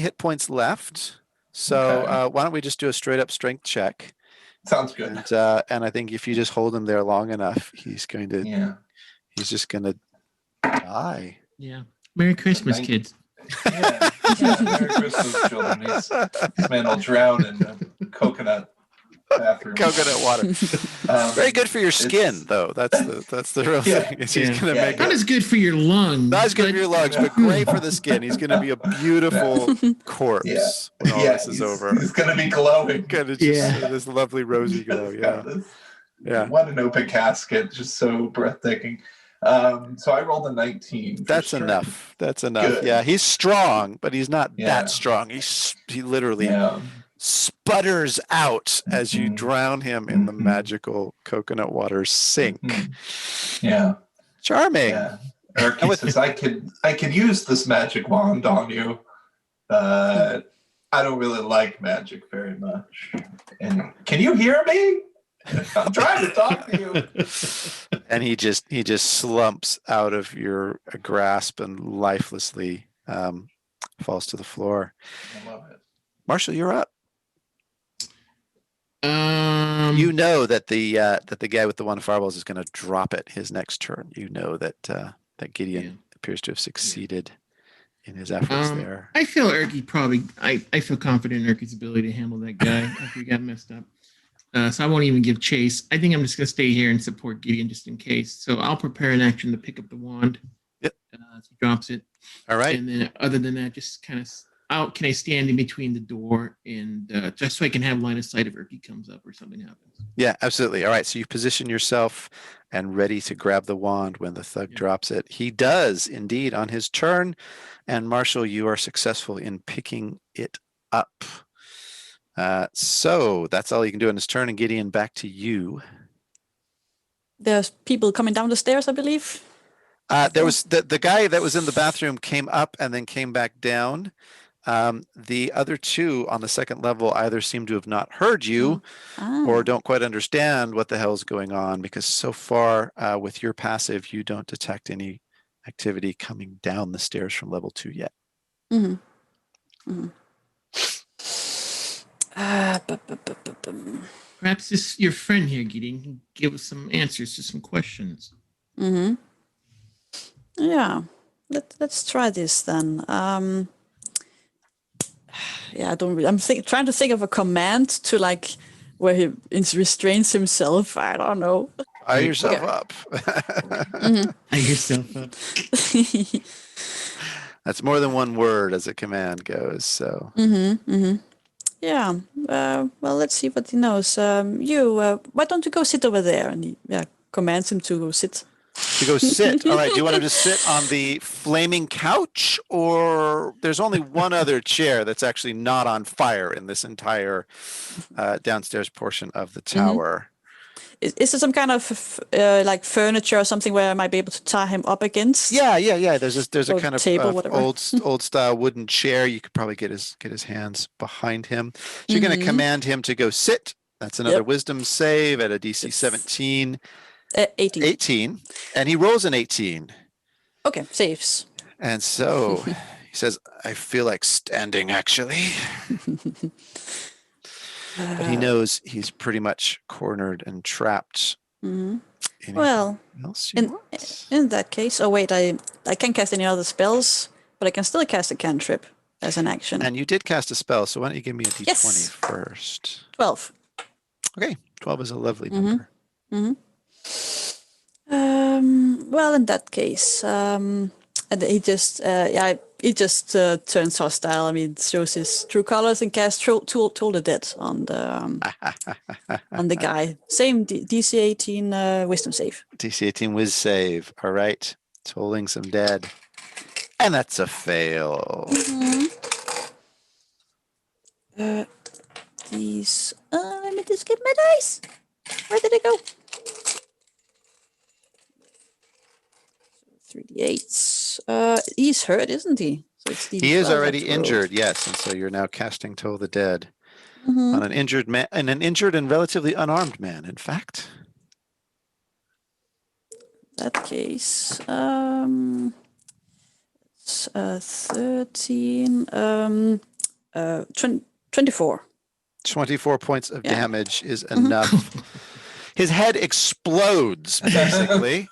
hit points left. So why don't we just do a straight up strength check? Sounds good. And I think if you just hold him there long enough, he's just going to die. Yeah. Merry Christmas, kids. Yeah. Merry Christmas, children. This man will drown in the coconut bathroom. Coconut water. Very good for your skin, though. That's the real thing. He's going to make Not as good for your lungs. Not as good for your lungs, but great for the skin. He's going to be a beautiful corpse when all this is over. He's going to be glowing. Going to just this lovely rosy glow. Yeah. What an open casket. Just so breathtaking. So I rolled a 19. That's enough. Good. Yeah, he's strong, but he's not that strong. He literally sputters out as you drown him in the magical coconut water sink. Yeah. Charming. Yeah. Erki says, I could use this magic wand on you. I don't really like magic very much. And can you hear me? I'm trying to talk to you. And he just slumps out of your grasp and lifelessly falls to the floor. I love it. Marshall, you're up. You know that the guy with the one fireballs is going to drop it his next turn. You know that Gideon appears to have succeeded in his efforts there. I feel Erki probably. I feel confident in Erki's ability to handle that guy after he got messed up. So I won't even give chase. I think I'm just going to stay here and support Gideon just in case. So I'll prepare an action to pick up the wand. Yep. As he drops it. All right. And then other than that, just kind of can I stand in between the door and just so I can have line of sight if Erki comes up or something happens? Yeah, absolutely. All right, so you position yourself and ready to grab the wand when the thug drops it. He does indeed on his turn, and Marshall, you are successful in picking it up. So that's all you can do on his turn, and Gideon, back to you. There's people coming down the stairs, I believe. There was the guy that was in the bathroom came up and then came back down. The other two on the second level either seem to have not heard you or don't quite understand what the hell's going on, because so far with your passive, you don't detect any activity coming down the stairs from level 2 yet. Perhaps this your friend here, Gideon, can give us some answers to some questions. Yeah, let's try this then. Yeah, I don't. I'm trying to think of a command to like where he restrains himself. I don't know. Eye yourself up. Eye yourself up. That's more than one word as a command goes. So. Yeah. Well, let's see what he knows. Why don't you go sit over there? And he commands him to sit. To go sit. All right. Do you want him to sit on the flaming couch, or there's only one other chair that's actually not on fire in this entire downstairs portion of the tower? Is there some kind of like furniture or something where I might be able to tie him up against? Yeah. There's a kind of table, old style wooden chair. You could probably get his hands behind him. So you're going to command him to go sit. That's another wisdom save at a DC 17. 18. And he rolls an 18. Okay, saves. And so he says, I feel like standing, actually. But he knows he's pretty much cornered and trapped. Well, in that case, oh wait, I can't cast any other spells, but I can still cast a cantrip as an action. And you did cast a spell, so why don't you give me a d20 first? 12. Okay, 12 is a lovely number. Well, in that case, and he just turns hostile. I mean, shows his true colors and casts Tool the Dead on the guy. Same DC 18 Wisdom save. DC 18 Wiz save. All right, tolling some dead, and that's a fail. These. Let me just get my dice. Where did it go? 3d8s. He's hurt, isn't he? So it's he is already injured, yes, and so you're now casting Toll the Dead on an injured man, and an injured and relatively unarmed man, in fact. In that case, it's 13, 24. 24 points of damage is enough. His head explodes, basically.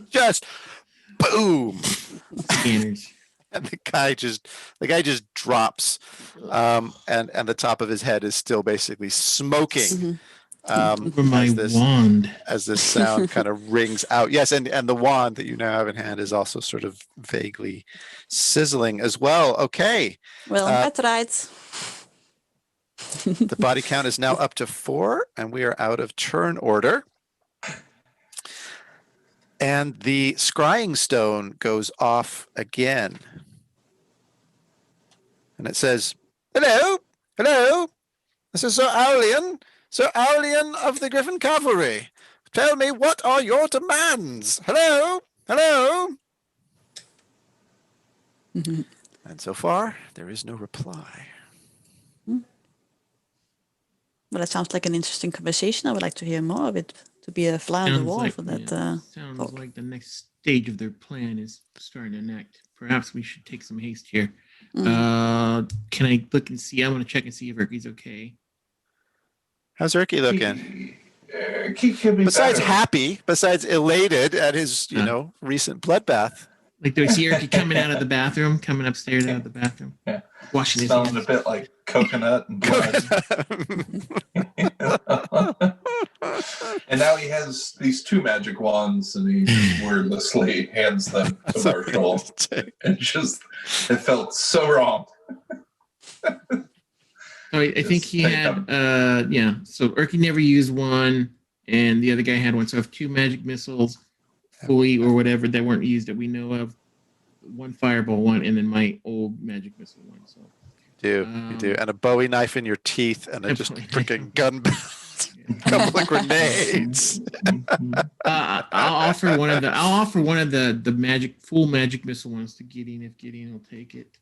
Just boom. Scanners. And the guy just drops, and the top of his head is still basically smoking. Over my wand, as this sound kind of rings out. Yes, and the wand that you now have in hand is also sort of vaguely sizzling as well. Okay. Well, that's right. The body count is now up to 4, and we are out of turn order. And the scrying stone goes off again. And it says, hello, this is Sir Aulian of the Griffon Cavalry. Tell me, what are your demands? Hello. And so far, there is no reply. Well, that sounds like an interesting conversation. I would like to hear more of it. To be a fly on the wall for that. Sounds like the next stage of their plan is starting to enact. Perhaps we should take some haste here. Can I look and see? I want to check and see if Erki's okay. How's Erki looking? Erki could be besides better. Happy, besides elated at his, recent bloodbath. Like, do I see Erki coming out of the bathroom, coming upstairs out of the bathroom? Yeah. Washing his Smelling hands. a bit like coconut and blood. And now he has these 2 magic wands, and he just wordlessly hands them to Marshall. And just, it felt so wrong. I think he had, so Erki never used one, and the other guy had one. So I have 2 magic missiles, fully or whatever, that weren't used that we know of. 1 fireball one, and then my old magic missile one. So You do. And a Bowie knife in your teeth and a just freaking gun belt. Couple of grenades. I'll offer one of the full magic missile ones to Gideon if Gideon will take it.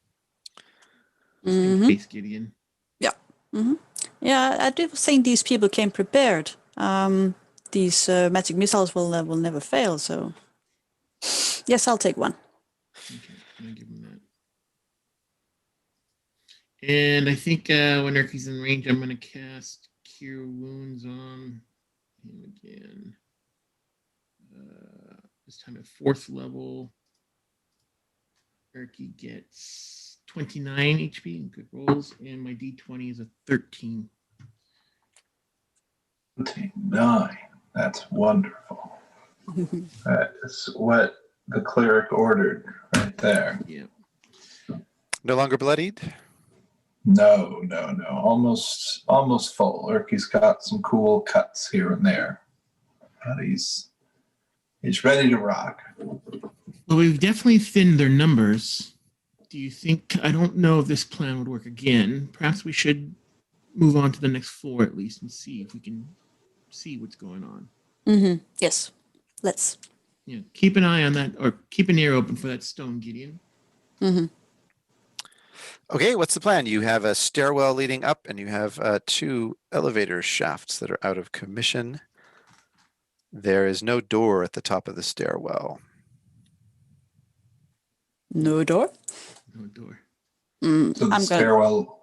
Thanks, Gideon. Yeah. Mm-hmm. Yeah, I do think these people came prepared. These magic missiles will never fail. So yes, I'll take one. Okay, I'll give him that. And I think when Erki's in range, I'm going to cast Cure Wounds on him again. This time at 4th level. Erki gets 29 HP in good rolls, and my D20 is a 13. 29. That's wonderful. That is what the cleric ordered right there. Yeah. No longer bloodied? No. Almost full. Erki's got some cool cuts here and there. But he's ready to rock. Well, we've definitely thinned their numbers. Do you think, I don't know if this plan would work again. Perhaps we should move on to the next floor at least and see if we can see what's going on. Mm-hmm. Yes, let's. Yeah, keep an eye on that, or keep an ear open for that stone, Gideon. Mm-hmm. Okay, what's the plan? You have a stairwell leading up, and you have 2 elevator shafts that are out of commission. There is no door at the top of the stairwell. No door? No door. So the stairwell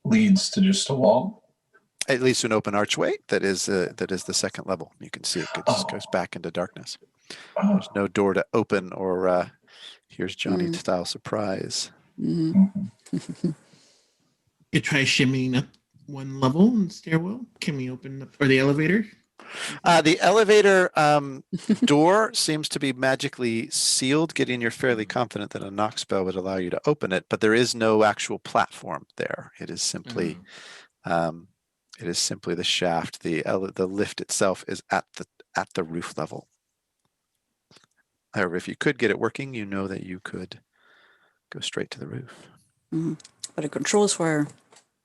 leads to just a wall? It leads to an open archway that is the second level. You can see it just goes back into darkness. There's no door to open or here's Johnny style surprise. Mm-hmm. You try shimmying up 1 level in the stairwell. Can we open up, or the elevator? The elevator door seems to be magically sealed. Gideon, you're fairly confident that a knock spell would allow you to open it, but there is no actual platform there. It is simply the shaft. The lift itself is at the roof level. However, if you could get it working, you know that you could go straight to the roof. Mm-hmm. But the controls were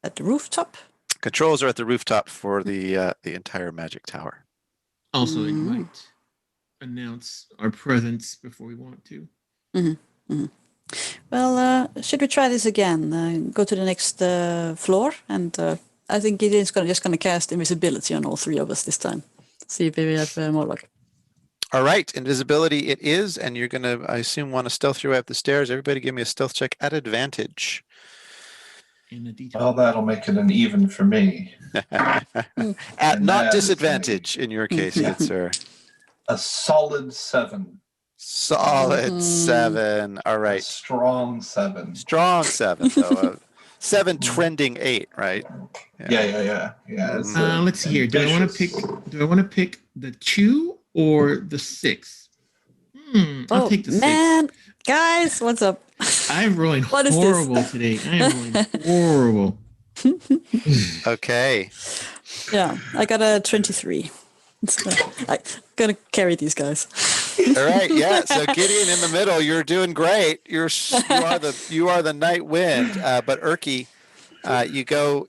at the rooftop. Controls are at the rooftop for the entire magic tower. Also, it might announce our presence before we want to. Mm-hmm. Mm-hmm. Well, should we try this again? Go to the next floor, and I think Gideon's just going to cast invisibility on all 3 of us this time. See if we have more luck. All right, invisibility it is, and you're going to, I assume, want to stealth your way up the stairs. Everybody give me a stealth check at advantage. Well, that'll make it an even for me. At not disadvantage in your case, good sir. A solid 7. Solid 7. All right. A strong 7. Strong 7, though. 7 trending 8, right? Yeah. Let's see here. Do I want to pick the 2 or the 6? I'll take the 6. Man, guys, what's up? I'm rolling horrible today. I am rolling horrible. Okay. Yeah, I got a 23. I'm gonna carry these guys. All right, yeah. So Gideon in the middle, you're doing great. You are the night wind. But Erki, you go.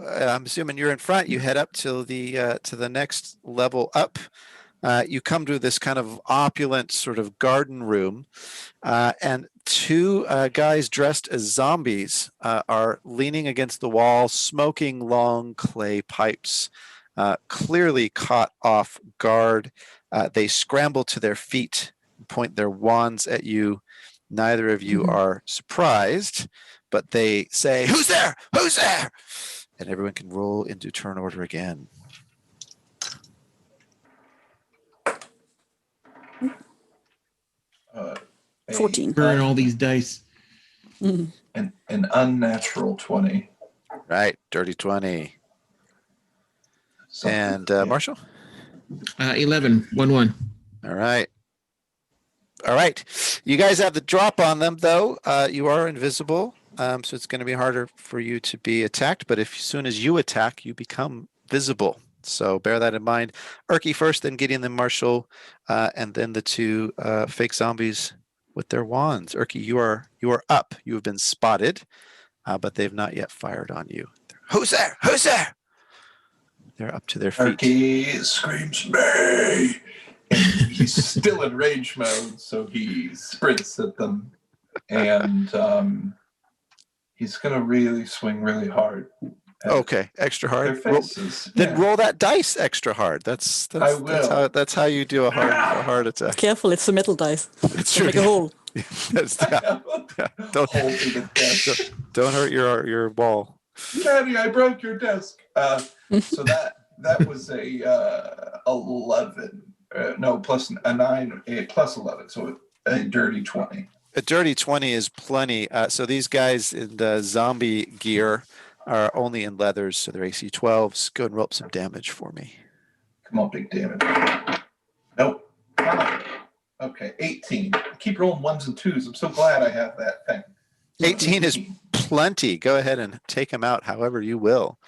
I'm assuming you're in front. You head up to the next level up. You come to this kind of opulent sort of garden room, and 2 guys dressed as zombies are leaning against the wall, smoking long clay pipes, clearly caught off guard. They scramble to their feet, point their wands at you. Neither of you are surprised, but they say, "Who's there? Who's there?" And everyone can roll into turn order again. 14. Burn all these dice. Mm-hmm. An unnatural 20. Right, dirty 20. Something, and yeah. Marshall? 11, 1-1. All right. All right. You guys have the drop on them, though. You are invisible, so it's going to be harder for you to be attacked. But as soon as you attack, you become visible. So bear that in mind. Erki first, then Gideon, then Marshall, and then the two fake zombies with their wands. Erki, you are up. You have been spotted, but they've not yet fired on you. Who's there? Who's there? They're up to their feet. Erki screams, "May!" And he's still in rage mode, so he sprints at them, and he's gonna really swing really hard. Okay, extra hard. Their faces. Then roll that dice extra hard. That's I will. That's how you do a hard attack. Careful, it's a metal dice. It's Make a hole. Don't hurt your wall. Daddy, I broke your desk. So that was a 11. Plus a 9, plus 11. So a dirty 20. A dirty 20 is plenty. So these guys in the zombie gear are only in leathers, so they're AC 12s. Go and roll up some damage for me. Come on, big damage. Nope. Okay, 18. I keep rolling 1s and 2s. I'm so glad I have that thing. 18 is plenty. Go ahead and take them out however you will.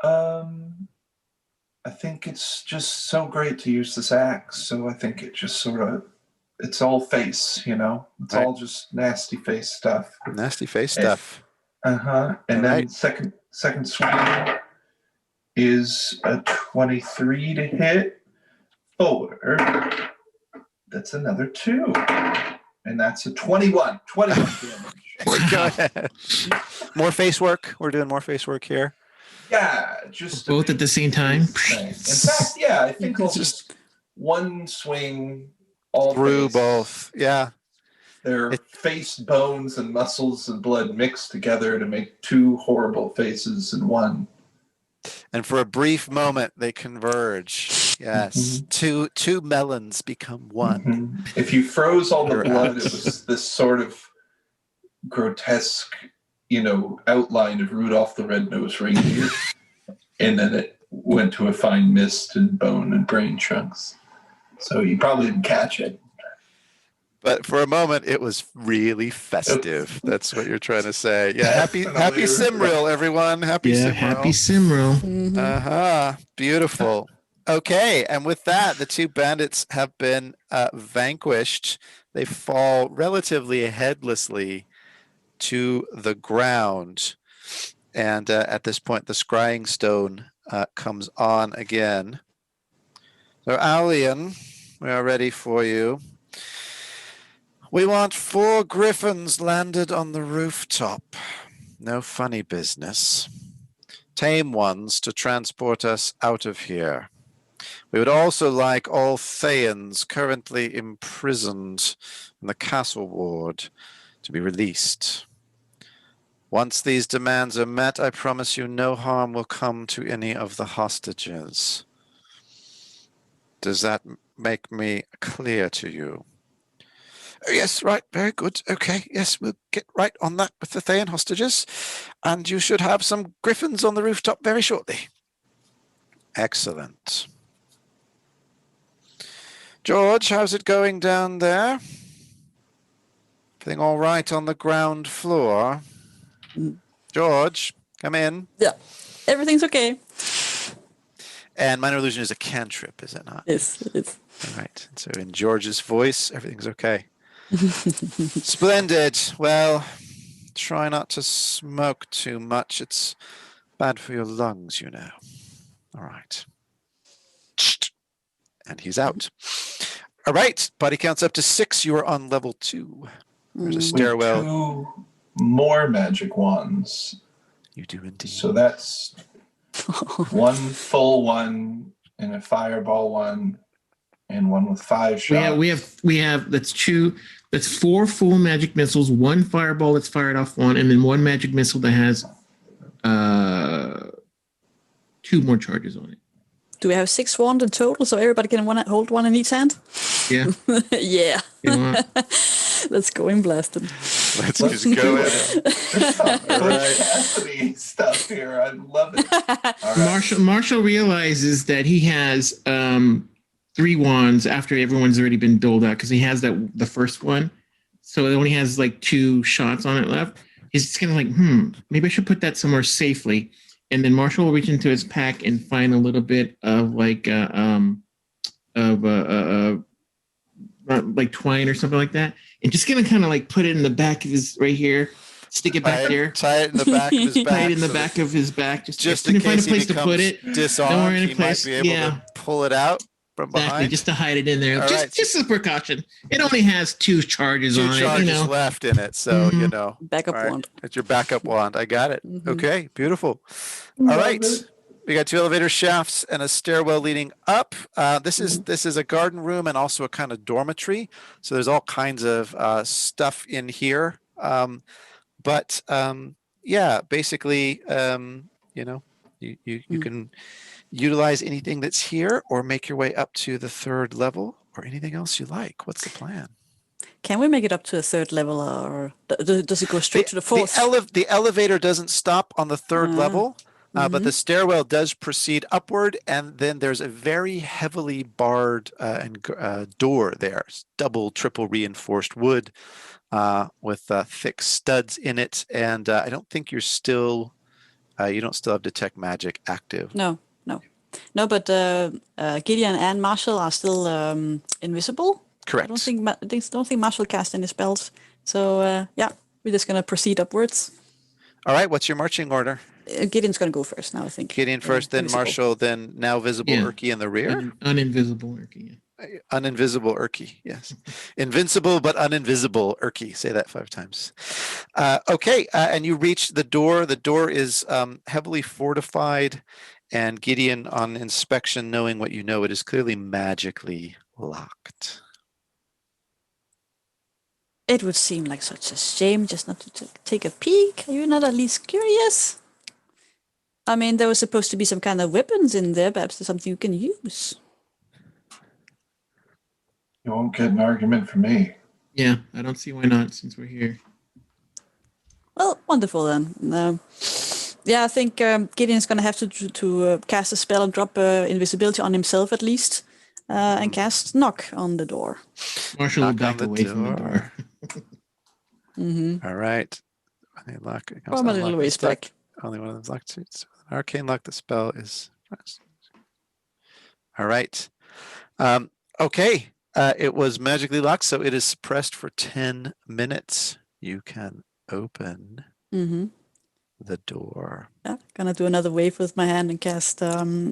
I think it's just so great to use this axe. So I think it just it's all face, It's all just nasty face stuff. Nasty face stuff. And then second swing is a 23 to hit. Forward. That's another 2. And that's a 21. 21 damage. Go ahead. More face work. We're doing more face work here. Yeah, just both at the same time. In fact, yeah, I think I'll just one swing all through face. Both. Yeah. Their face, bones, and muscles and blood mixed together to make 2 horrible faces in one. And for a brief moment, they converge. Yes. Mm-hmm. Two melons become one. Mm-hmm. If you froze all the blood, it was this sort of grotesque, outline of Rudolph the Red-Nosed Reindeer. And then it went to a fine mist and bone and brain chunks. So you probably didn't catch it. But for a moment, it was really festive. That's what you're trying to say. Yeah, happy Simril, everyone. Happy Simril. Mm-hmm. Beautiful. Okay, and with that, the two bandits have been vanquished. They fall relatively headlessly to the ground. And at this point, the scrying stone comes on again. So, Alian, we are ready for you. We want 4 griffins landed on the rooftop. No funny business. Tame ones to transport us out of here. We would also like all Thayans currently imprisoned in the castle ward to be released. Once these demands are met, I promise you no harm will come to any of the hostages. Does that make me clear to you? Oh, yes, right, very good. Okay, yes, we'll get right on that with the Thayan hostages, and you should have some griffins on the rooftop very shortly. Excellent. George, how's it going down there? Everything all right on the ground floor? George, come in. Yeah, everything's okay. And minor illusion is a cantrip, is it not? Yes, it is. All right. So in George's voice, everything's okay. Splendid. Well, try not to smoke too much. It's bad for your lungs, All right. And he's out. All right. Body count's up to 6. You are on level 2. There's a stairwell. 2 more magic wands. You do indeed. So that's 1 full one and a fireball one and one with 5 shots. We have that's 2. That's 4 full magic missiles, 1 fireball that's fired off one, and then 1 magic missile that has 2 more charges on it. Do we have 6 wands in total, so everybody can hold one in each hand? Yeah. Yeah. You want- Let's go in blasting. Let's Let's just go do in. it. There's some All Butch right. Cassidy stuff here. I love it. All right. Marshall realizes that he has 3 wands after everyone's already been doled out because he has the first one, so it only has like 2 shots on it left. He's just kind of like, maybe I should put that somewhere safely. And then Marshall will reach into his pack and find a little bit of like like twine or something like that, and just gonna kind of like put it in the back of his right here, stick it back there. Tie it in the back of his back. Tie it in the so back of his back, just in in find a case place he to put becomes it. disarmed, in a he place. might be able to pull it out from Exactly, behind. just to hide it in there. All right. Just a precaution. It only has 2 charges 2 on charges it. left in it, so you know. Backup All right. wand. It's your backup wand. I got it. Mhm. Okay, beautiful. Love All right. it. We got 2 elevator shafts and a stairwell leading up. This is a garden room and also a kind of dormitory. So there's all kinds of stuff in here. Yeah, basically, you know, you can utilize anything that's here or make your way up to the 3rd level or anything else you like. What's the plan? Can we make it up to a 3rd level, or does it go straight to the 4th? The elevator doesn't stop on the 3rd level. But Mhm. the stairwell does proceed upward, and then there's a very heavily barred door there. It's double, triple reinforced wood with thick studs in it. And I don't think you don't still have detect magic active. No, but Gideon and Marshall are still invisible. Correct. I don't think Marshall cast any spells. So yeah, we're just gonna proceed upwards. All right. What's your marching order? Gideon's gonna go first now, I think. Gideon first, then invisible. Marshall, then now visible Yeah. Erki in the rear. Uninvisible Erki. Uninvisible Erki, yes. Invincible but uninvisible Erki. Say that 5 times. Okay, and you reach the door. The door is heavily fortified, and Gideon, on inspection, knowing what you know, it is clearly magically locked. It would seem like such a shame just not to take a peek. Are you not at least curious? I mean, there was supposed to be some kind of weapons in there. Perhaps there's something you can use. You won't get an argument from me. Yeah, I don't see why not since we're here. Well, wonderful then. Yeah, I think Gideon's going to have to cast a spell and drop invisibility on himself at least, and cast knock on the door. Marshall will Knock on back the away from the door. Mm-hmm. All right. Lock. From a little ways back. Only one of them's locked. So an arcane lock. The spell is. All right. Okay. It was magically locked, so it is suppressed for 10 minutes. You can open the door. Yeah, gonna do another wave with my hand and cast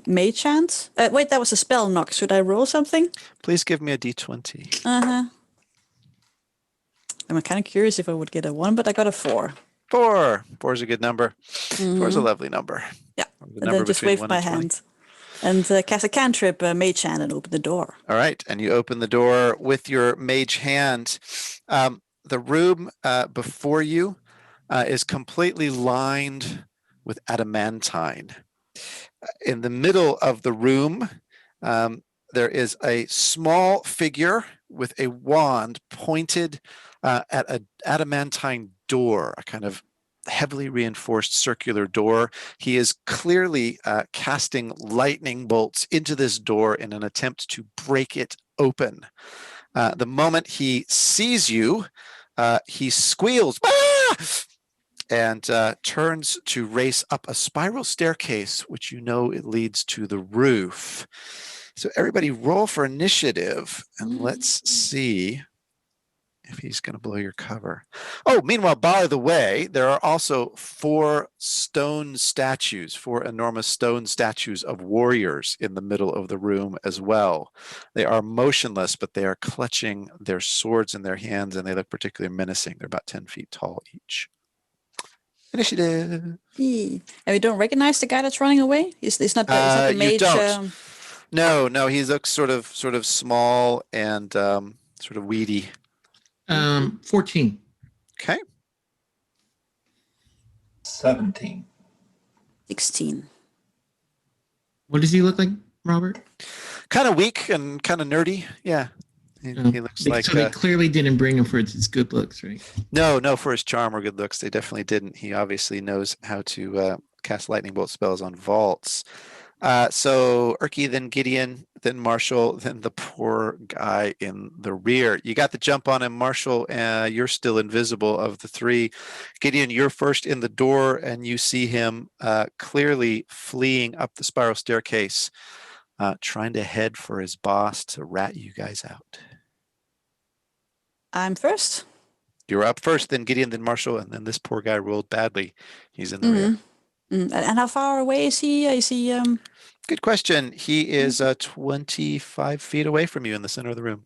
Mage Hand. Wait, that was a spell knock. Should I roll something? Please give me a d20. I'm kind of curious if I would get a 1, but I got a 4. 4. 4 is a good number. 4 is a lovely number. Yeah, The and then just between wave 1 my and 20. hand and cast a cantrip, Mage Hand, and open the door. All right, and you open the door with your mage hand. The room before you is completely lined with adamantine. In the middle of the room, there is a small figure with a wand pointed at an adamantine door, a kind of heavily reinforced circular door. He is clearly casting lightning bolts into this door in an attempt to break it open. The moment he sees you, he squeals and turns to race up a spiral staircase, which you know it leads to the roof. So everybody roll for initiative, and let's see if he's going to blow your cover. Oh, meanwhile, by the way, there are also 4 enormous stone statues of warriors in the middle of the room as well. They are motionless, but they are clutching their swords in their hands, and they look particularly menacing. They're about 10 feet tall each. Initiative. And we don't recognize the guy that's running away? He's not the mage. You don't. No, he looks sort of small and sort of weedy. 14. Okay. 17. 16. What does he look like? Robert? Kind of weak and kind of nerdy. Yeah. He looks like... So they clearly didn't bring him for his good looks, right? No, for his charm or good looks. They definitely didn't. He obviously knows how to cast lightning bolt spells on vaults. So Erki, then Gideon, then Marshall, then the poor guy in the rear. You got the jump on him, Marshall. You're still invisible of the three. Gideon, you're first in the door, and you see him clearly fleeing up the spiral staircase, trying to head for his boss to rat you guys out. I'm first. You're up first, then Gideon, then Marshall, and then this poor guy rolled badly. He's in the rear. And how far away is he? Good question. He is 25 feet away from you in the center of the room.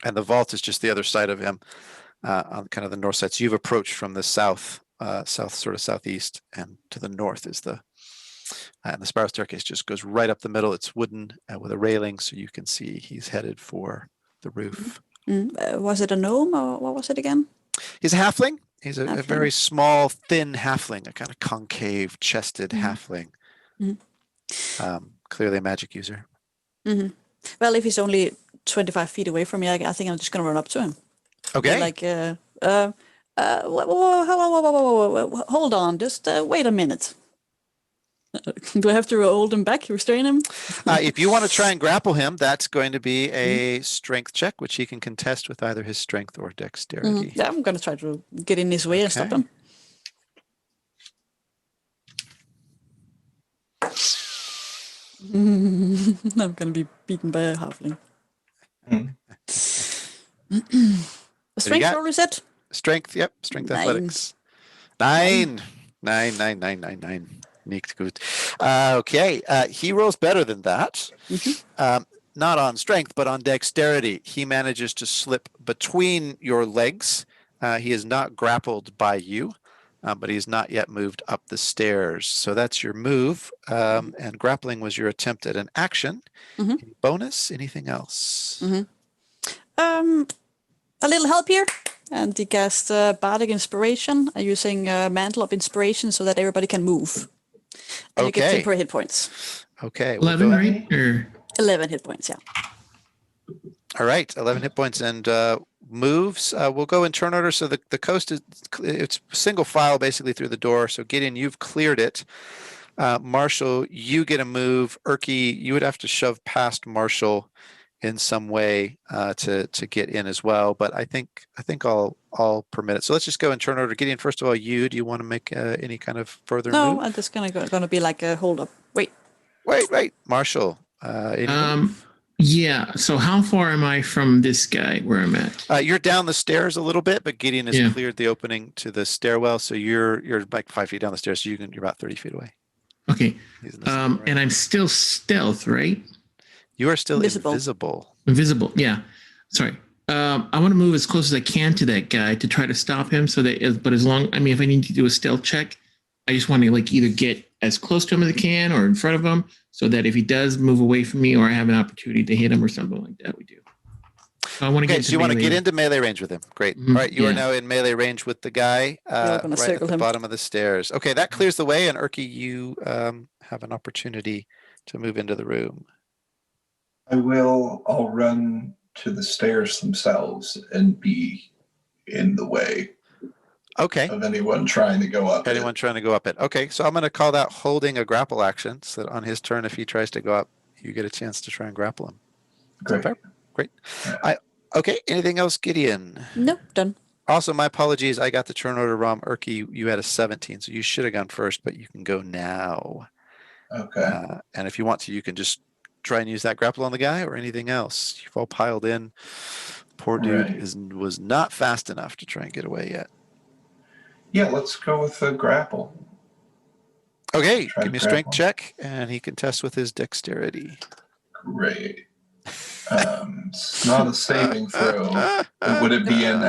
And the vault is just the other side of him, on kind of the north side. So you've approached from the south, sort of southeast, and to the north is and the spiral staircase just goes right up the middle. It's wooden with a railing, so you can see he's headed for the roof. Was it a gnome, or what was it again? He's a halfling. He's a very small, thin halfling, a kind of concave, chested halfling. Clearly a magic user. Well, if he's only 25 feet away from me, I think I'm just going to run up to him. Okay. Like, hold on, just wait a minute. Do I have to hold him back, restrain him? If you want to try and grapple him, that's going to be a strength check, which he can contest with either his strength or dexterity. Yeah, I'm going to try to get in his way and stop him. I'm going to be beaten by a halfling. Strength roll, is it? Strength, yep. Strength athletics. 9. Nicht gut. Okay, he rolls better than that. Not on strength, but on dexterity. He manages to slip between your legs. He is not grappled by you, but he's not yet moved up the stairs. So that's your move, and grappling was your attempt at an action. Any bonus? Anything else? A little help here. And he cast Bardic Inspiration using Mantle of Inspiration so that everybody can move. And you get temporary hit points. Okay. 11, right? Or 11 hit points, yeah. All right, 11 hit points and moves. We'll go in turn order. So the coast it's single file basically through the door. So Gideon, you've cleared it. Marshall, you get a move. Erki, you would have to shove past Marshall in some way to get in as well. But I think I'll permit it. So let's just go in turn order. Gideon, first of all, do you want to make any kind of further move? No, I'm just gonna be like a hold up. Wait. Marshall. Yeah. So how far am I from this guy where I'm at? You're down the stairs a little bit, but Gideon has cleared the opening to the stairwell. So you're like 5 feet down the stairs. So you're about 30 feet away. Okay. And I'm still stealth, right? You are still invisible. Invisible. Yeah. Sorry. I want to move as close as I can to that guy to try to stop him. But if I need to do a stealth check, I just want to like either get as close to him as I can or in front of him so that if he does move away from me or I have an opportunity to hit him or something like that, we do. So I want to get. So you want to get into melee range with him? Great. All right, you are now in melee range with the guy right at the bottom of the stairs. Okay, that clears the way, and Erki, you have an opportunity to move into the room. I'll run to the stairs themselves and be in the way of anyone trying to go up it. Okay, so I'm going to call that holding a grapple action, so that on his turn, if he tries to go up, you get a chance to try and grapple him. Great. Okay, anything else, Gideon? Nope, done. Also, my apologies, I got the turn order wrong. Erki, you had a 17, so you should have gone first, but you can go now. Okay. And if you want to, you can just try and use that grapple on the guy or anything else. You've all piled in. Poor dude was not fast enough to try and get away yet. Yeah, let's go with the grapple. Okay, give me a strength check, and he can test with his dexterity. Great. It's not a saving throw. Would it be an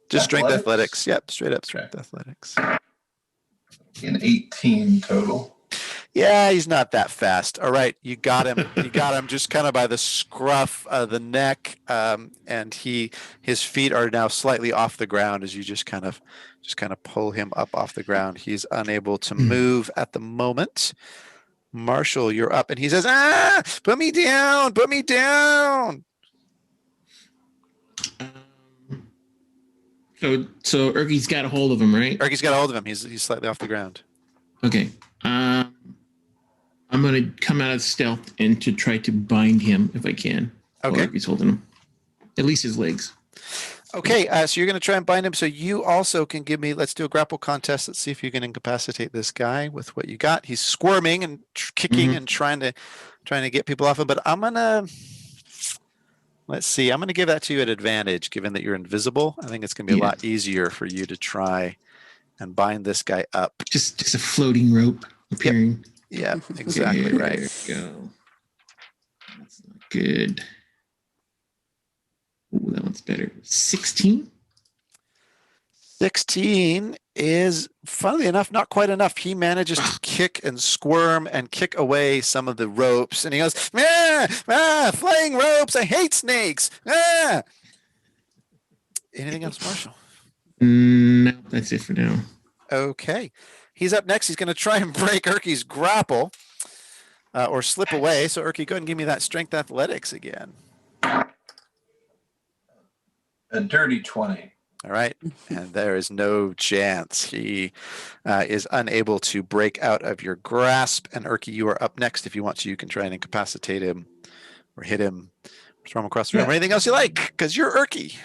just strength athletics? Yep, straight up strength athletics. An 18 total. Yeah, he's not that fast. All right, you got him. You got him just kind of by the scruff of the neck, and his feet are now slightly off the ground as you just kind of pull him up off the ground. He's unable to move at the moment. Marshall, you're up. And he says, put me down, put me down. So Erki's got a hold of him, right? Erki's got a hold of him. He's slightly off the ground. Okay. I'm going to come out of stealth and to try to bind him if I can. Okay. Erki's holding him. At least his legs. Okay, so you're going to try and bind him. So you also can give me, let's do a grapple contest. Let's see if you can incapacitate this guy with what you got. He's squirming and kicking and trying to get people off him. But I'm going to, let's see, I'm going to give that to you at advantage, given that you're invisible. I think it's going to be a lot easier for you to try and bind this guy up. Just a floating rope appearing. Yeah, exactly right. There we go. That's not good. Ooh, that one's better. 16? 16 is, funnily enough, not quite enough. He manages to kick and squirm and kick away some of the ropes. And he goes, flying ropes. I hate snakes. Anything else, Marshall? No, that's it for now. Okay. He's up next. He's going to try and break Erki's grapple or slip away. So, Erki, go ahead and give me that strength athletics again. A dirty 20. All right. And there is no chance. He is unable to break out of your grasp. And Erki, you are up next. If you want to, you can try and incapacitate him or hit him, throw him across the room, or anything else you like, because you're Erki.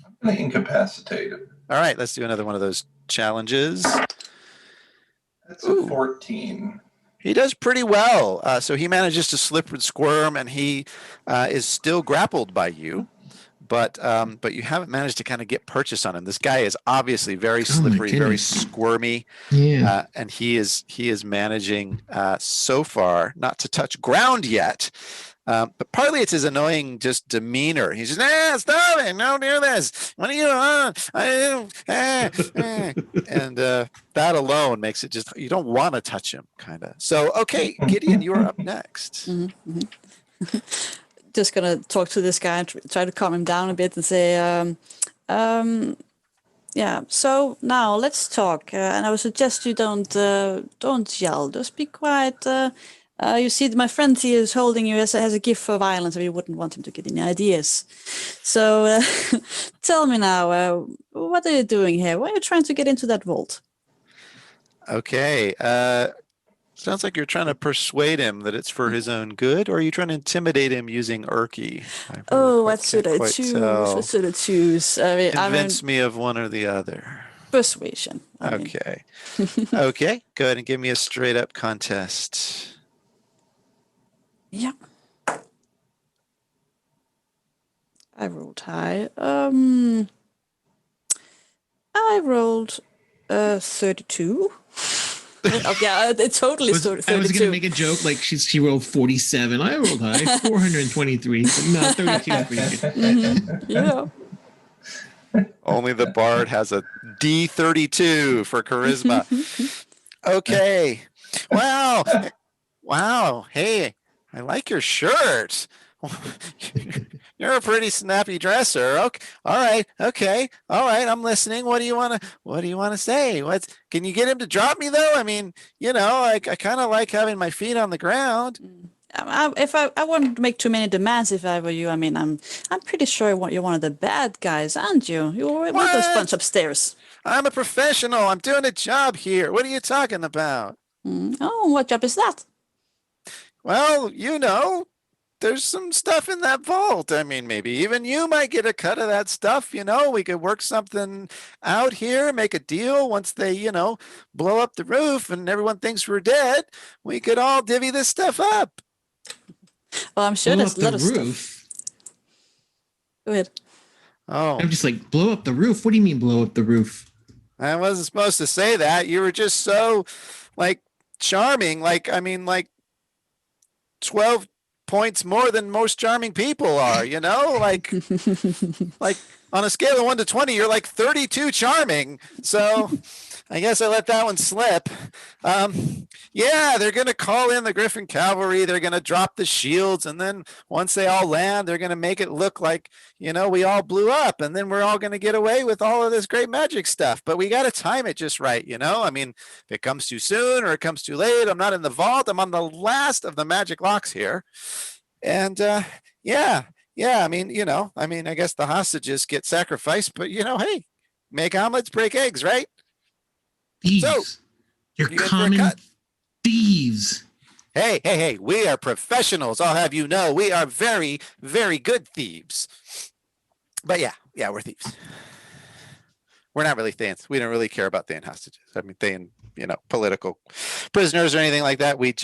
I'm going to incapacitate him. All right. Let's do another one of those challenges. That's a 14. He does pretty well. So he manages to slip and squirm, and he is still grappled by you. But you haven't managed to kind of get purchase on him. This guy is obviously very slippery, very squirmy, and he is managing so far not to touch ground yet. But partly it's his annoying just demeanor. He's just stop it, don't do this. What are you on? And that alone makes it just you don't want to touch him, kind of. So okay, Gideon, you are up next. Just gonna talk to this guy and try to calm him down a bit and say, yeah. So now let's talk. And I would suggest you don't yell. Just be quiet. You see, my friend here is holding you has a gift for violence, and we wouldn't want him to get any ideas. So tell me now, what are you doing here? Why are you trying to get into that vault? Okay. Sounds like you're trying to persuade him that it's for his own good, or are you trying to intimidate him using Erki? What should I choose? What should I choose? Convince me of one or the other. Persuasion. Okay. Okay. Go ahead and give me a straight up contest. Yeah. I rolled high. I rolled 32. Yeah, it totally stood 32. I was going to make a joke like she rolled 47. I rolled high, 423. But no, 32. Yeah. Only the bard has a D32 for charisma. Okay. Wow. Hey, I like your shirt. You're a pretty snappy dresser. Okay. All right. Okay. All right. I'm listening. What do you want to say? Can you get him to drop me though? I mean, I kind of like having my feet on the ground. I wouldn't make too many demands if I were you. I mean, I'm pretty sure you're one of the bad guys, aren't you? You're with those bunch upstairs. I'm a professional. I'm doing a job here. What are you talking about? Oh, what job is that? Well, there's some stuff in that vault. I mean, maybe even you might get a cut of that stuff. We could work something out here, make a deal once they, blow up the roof and everyone thinks we're dead. We could all divvy this stuff up. Well, I'm sure there's a lot of stuff. Go ahead. Oh. I'm just like, blow up the roof? What do you mean blow up the roof? I wasn't supposed to say that. You were just so, charming. 12 points more than most charming people are, like on a scale of 1 to 20, you're like 32 charming. So I guess I let that one slip. Yeah, they're going to call in the Griffon Cavalry. They're going to drop the shields. And then once they all land, they're going to make it look like, we all blew up. And then we're all going to get away with all of this great magic stuff. But we got to time it just right, I mean, if it comes too soon or it comes too late, I'm not in the vault. I'm on the last of the magic locks here. And yeah, I mean, I guess the hostages get sacrificed. But, hey, make omelets, break eggs, right? Thieves. So, You're you in for a common cut? thieves. Hey, we are professionals. I'll have you know, we are very, very good thieves. But yeah, we're thieves. We're not really Thayans. We don't really care about Thayan hostages. I mean, Thayan, political prisoners or anything like that. We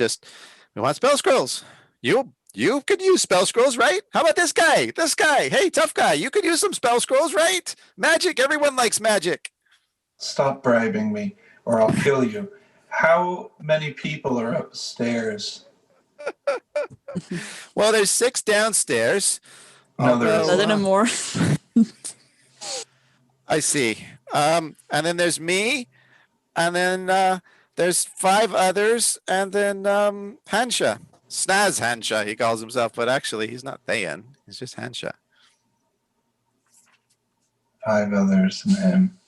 want spell scrolls. You could use spell scrolls, right? How about this guy? Hey, tough guy, you could use some spell scrolls, right? Magic, everyone likes magic. Stop bribing me or I'll kill you. How many people are upstairs? Well, there's 6 downstairs. No, there Not is anymore. I see. And then there's me, and then there's 5 others, and then Hansha. Snaz'Han'Sha, he calls himself, but actually he's not Thayan. He's just Hansha. 5 others and him.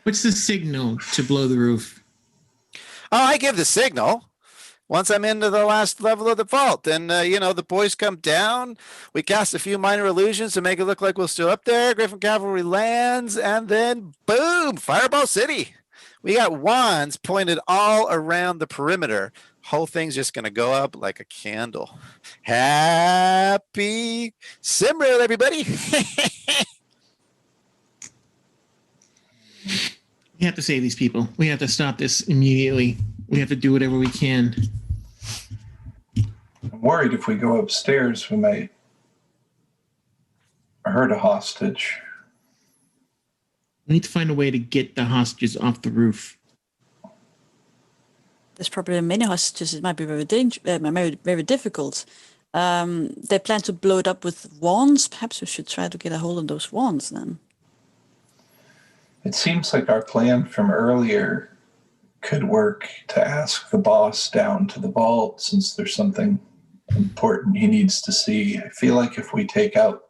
What's the signal to blow the roof? Oh, I give the signal. Once I'm into the last level of the vault, then, the boys come down. We cast a few minor illusions to make it look like we're still up there. Griffon Cavalry lands, and then boom, Fireball City. We got wands pointed all around the perimeter. Whole thing's just going to go up like a candle. Happy Simril, everybody. We have to save these people. We have to stop this immediately. We have to do whatever we can. I'm worried if we go upstairs, we might hurt a hostage. We need to find a way to get the hostages off the roof. There's probably many hostages. It might be very very difficult. They plan to blow it up with wands. Perhaps we should try to get a hold of those wands then. It seems like our plan from earlier could work to ask the boss down to the vault since there's something important he needs to see. I feel like if we take out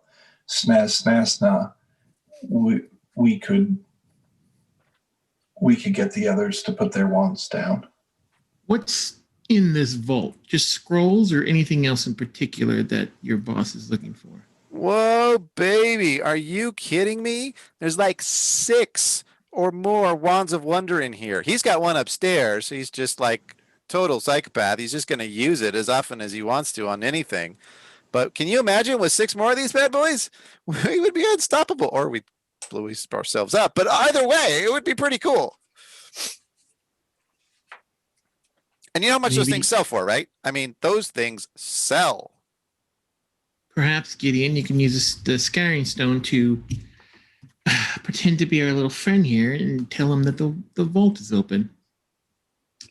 Snaz'Han'Sha, we could get the others to put their wands down. What's in this vault? Just scrolls or anything else in particular that your boss is looking for? Whoa, baby. Are you kidding me? There's like 6 or more wands of wonder in here. He's got one upstairs. He's just like total psychopath. He's just going to use it as often as he wants to on anything. But can you imagine with 6 more of these bad boys? We would be unstoppable, or we'd blow ourselves up. But either way, it would be pretty cool. And you know how much those things sell for, right? I mean, those things sell. Perhaps, Gideon, you can use the Scouring Stone to pretend to be our little friend here and tell him that the vault is open.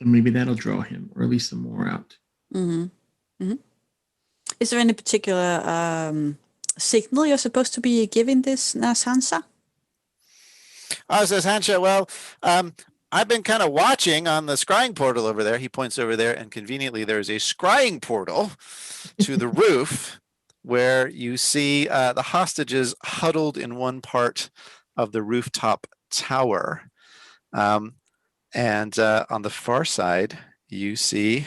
And maybe that'll draw him, or at least some more out. Mm-hmm. Mm-hmm. Is there any particular signal you're supposed to be giving this Snaz'Han'Sha? Snaz'Han'Sha, well, I've been kind of watching on the scrying portal over there. He points over there, and conveniently there's a scrying portal to the roof where you see the hostages huddled in one part of the rooftop tower. And on the far side, you see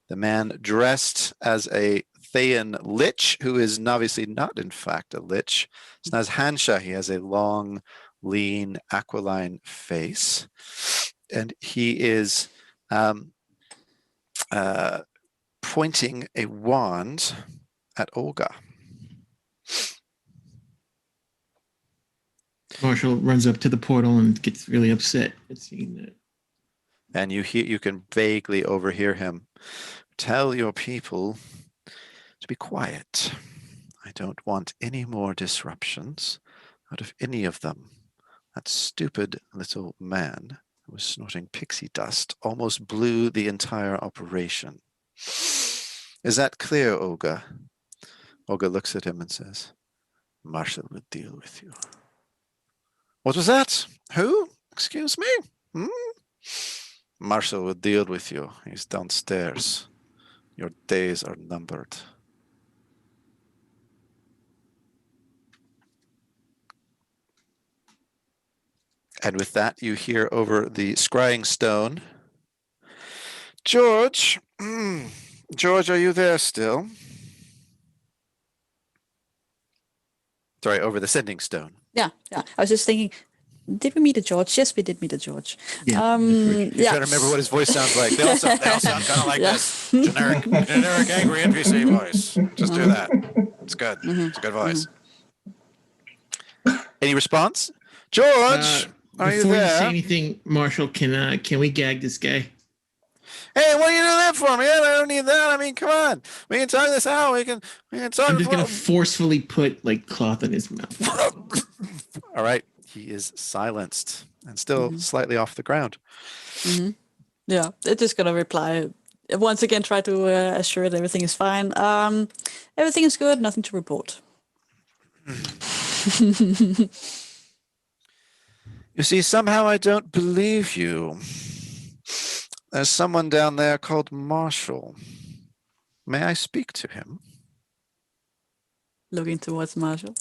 the man dressed as a Thayan lich, who is obviously not, in fact, a lich. Snaz'Han'Sha, he has a long, lean, aquiline face, and he is pointing a wand at Olga. Marshall runs up to the portal and gets really upset at seeing that. And you can vaguely overhear him. Tell your people to be quiet. I don't want any more disruptions out of any of them. That stupid little man who was snorting pixie dust almost blew the entire operation. Is that clear, Olga? Olga looks at him and says, Marshall will deal with you. What was that? Who? Excuse me? Marshall will deal with you. He's downstairs. Your days are numbered. And with that, you hear over the scrying stone, George, George, are you there still? Sorry, over the sending stone. Yeah. I was just thinking, did we meet a George? Yes, we did meet a George. Yeah. You're trying to remember what his voice sounds like. They all sound kind of like this. Generic angry NPC voice. Just do that. It's good. It's a good voice. Any response? George, are you Before there? you say anything, Marshall, can we gag this guy? Hey, what are you doing that for, man? I don't need that. I mean, come on. We can talk this out. We can talk. I'm just gonna forcefully put like cloth in his mouth. All right. He is silenced and still slightly off the ground. Yeah, it is gonna reply. Once again, try to assure that everything is fine. Everything is good. Nothing to report. You see, somehow I don't believe you. There's someone down there called Marshall. May I speak to him? Looking towards Marshall.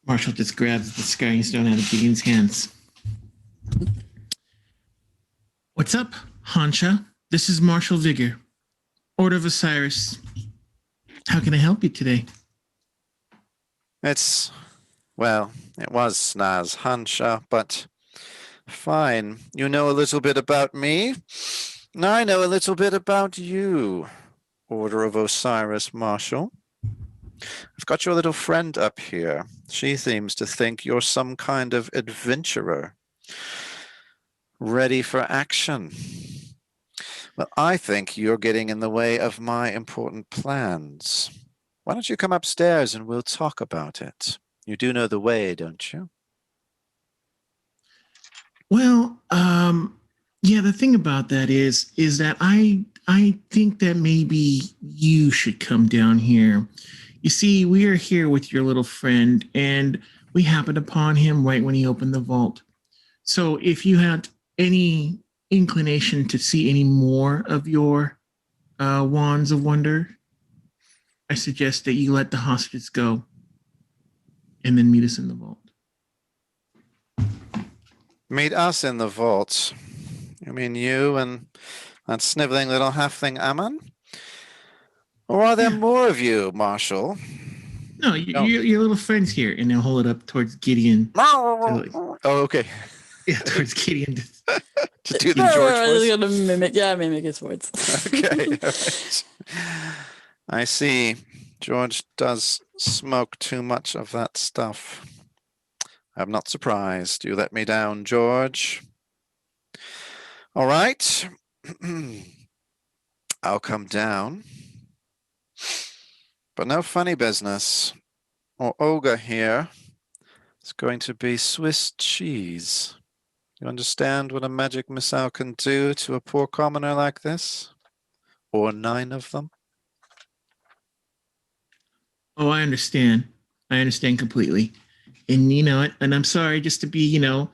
Marshall just grabs the scrying stone out of Gideon's hands. What's up, Hansha? This is Marshall Vigour, Order of Osiris. How can I help you today? It was Snaz'Han'Sha, but fine. You know a little bit about me. I know a little bit about you, Order of Osiris, Marshall. I've got your little friend up here. She seems to think you're some kind of adventurer, ready for action. Well, I think you're getting in the way of my important plans. Why don't you come upstairs and we'll talk about it? You do know the way, don't you? Well, yeah, the thing about that is that I think that maybe you should come down here. You see, we are here with your little friend, and we happened upon him right when he opened the vault. So if you had any inclination to see any more of your wands of wonder, I suggest that you let the hostages go and then meet us in the vault. Meet us in the vault. You mean you and that sniveling little halfling Ammon? Or are there more of you, Marshall? No, your little friend's here, and they'll hold it up towards Gideon. Oh, okay. Yeah, towards Gideon. To do the George voice? Gonna mimic his words. Okay. All right. I see. George does smoke too much of that stuff. I'm not surprised. You let me down, George. All right. I'll come down. But no funny business. Or Olga here. It's going to be Swiss cheese. You understand what a magic missile can do to a poor commoner like this? Or 9 of them? Oh, I understand. I understand completely. And you know it. And I'm sorry just to be, a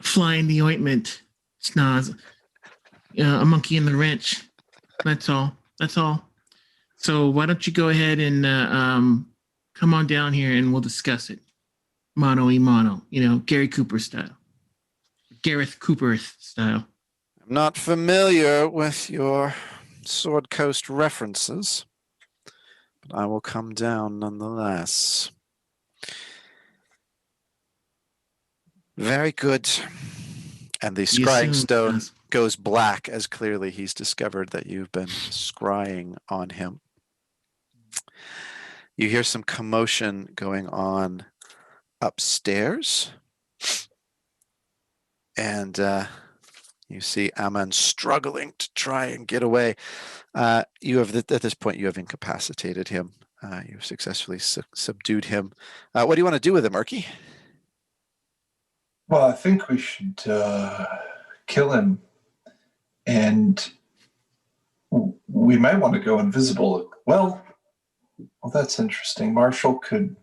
fly in the ointment, Snaz. A monkey in the wrench. That's all. That's all. So why don't you go ahead and come on down here and we'll discuss it. Mano y mano. Gary Cooper style. Gareth Cooper style. I'm not familiar with your Sword Coast references, but I will come down nonetheless. Very good. And the scrying stone goes black as clearly he's discovered that you've been scrying on him. You hear some commotion going on upstairs. And you see Ammon struggling to try and get away. You have, at this point, you have incapacitated him. You've successfully subdued him. What do you want to do with him, Erki? Well, I think we should kill him, and we might want to go invisible. Well, that's interesting. Marshall could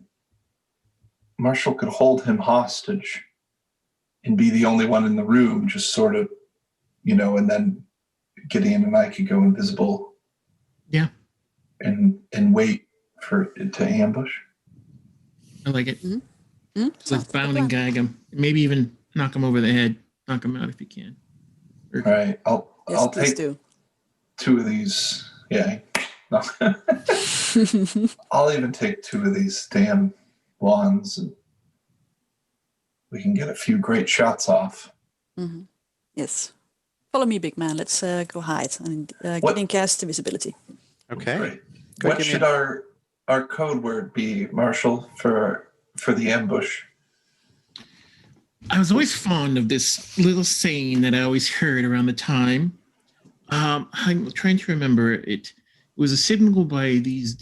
Marshall could hold him hostage and be the only one in the room, just sort of, and then Gideon and I could go invisible. Yeah. And wait for it to ambush. I like it. Mm-hmm. Let's bound and gag him. Maybe even knock him over the head. Knock him out if you can. All right. I'll take do. 2 of these. Yeah. No. I'll even take 2 of these damn wands, and we can get a few great shots off. Mm-hmm. Yes. Follow me, big man. Let's go hide and Gideon cast invisibility. Okay. Great. What should our code word be, Marshall, for the ambush? I was always fond of this little saying that I always heard around the time. I'm trying to remember it. It was a signal by these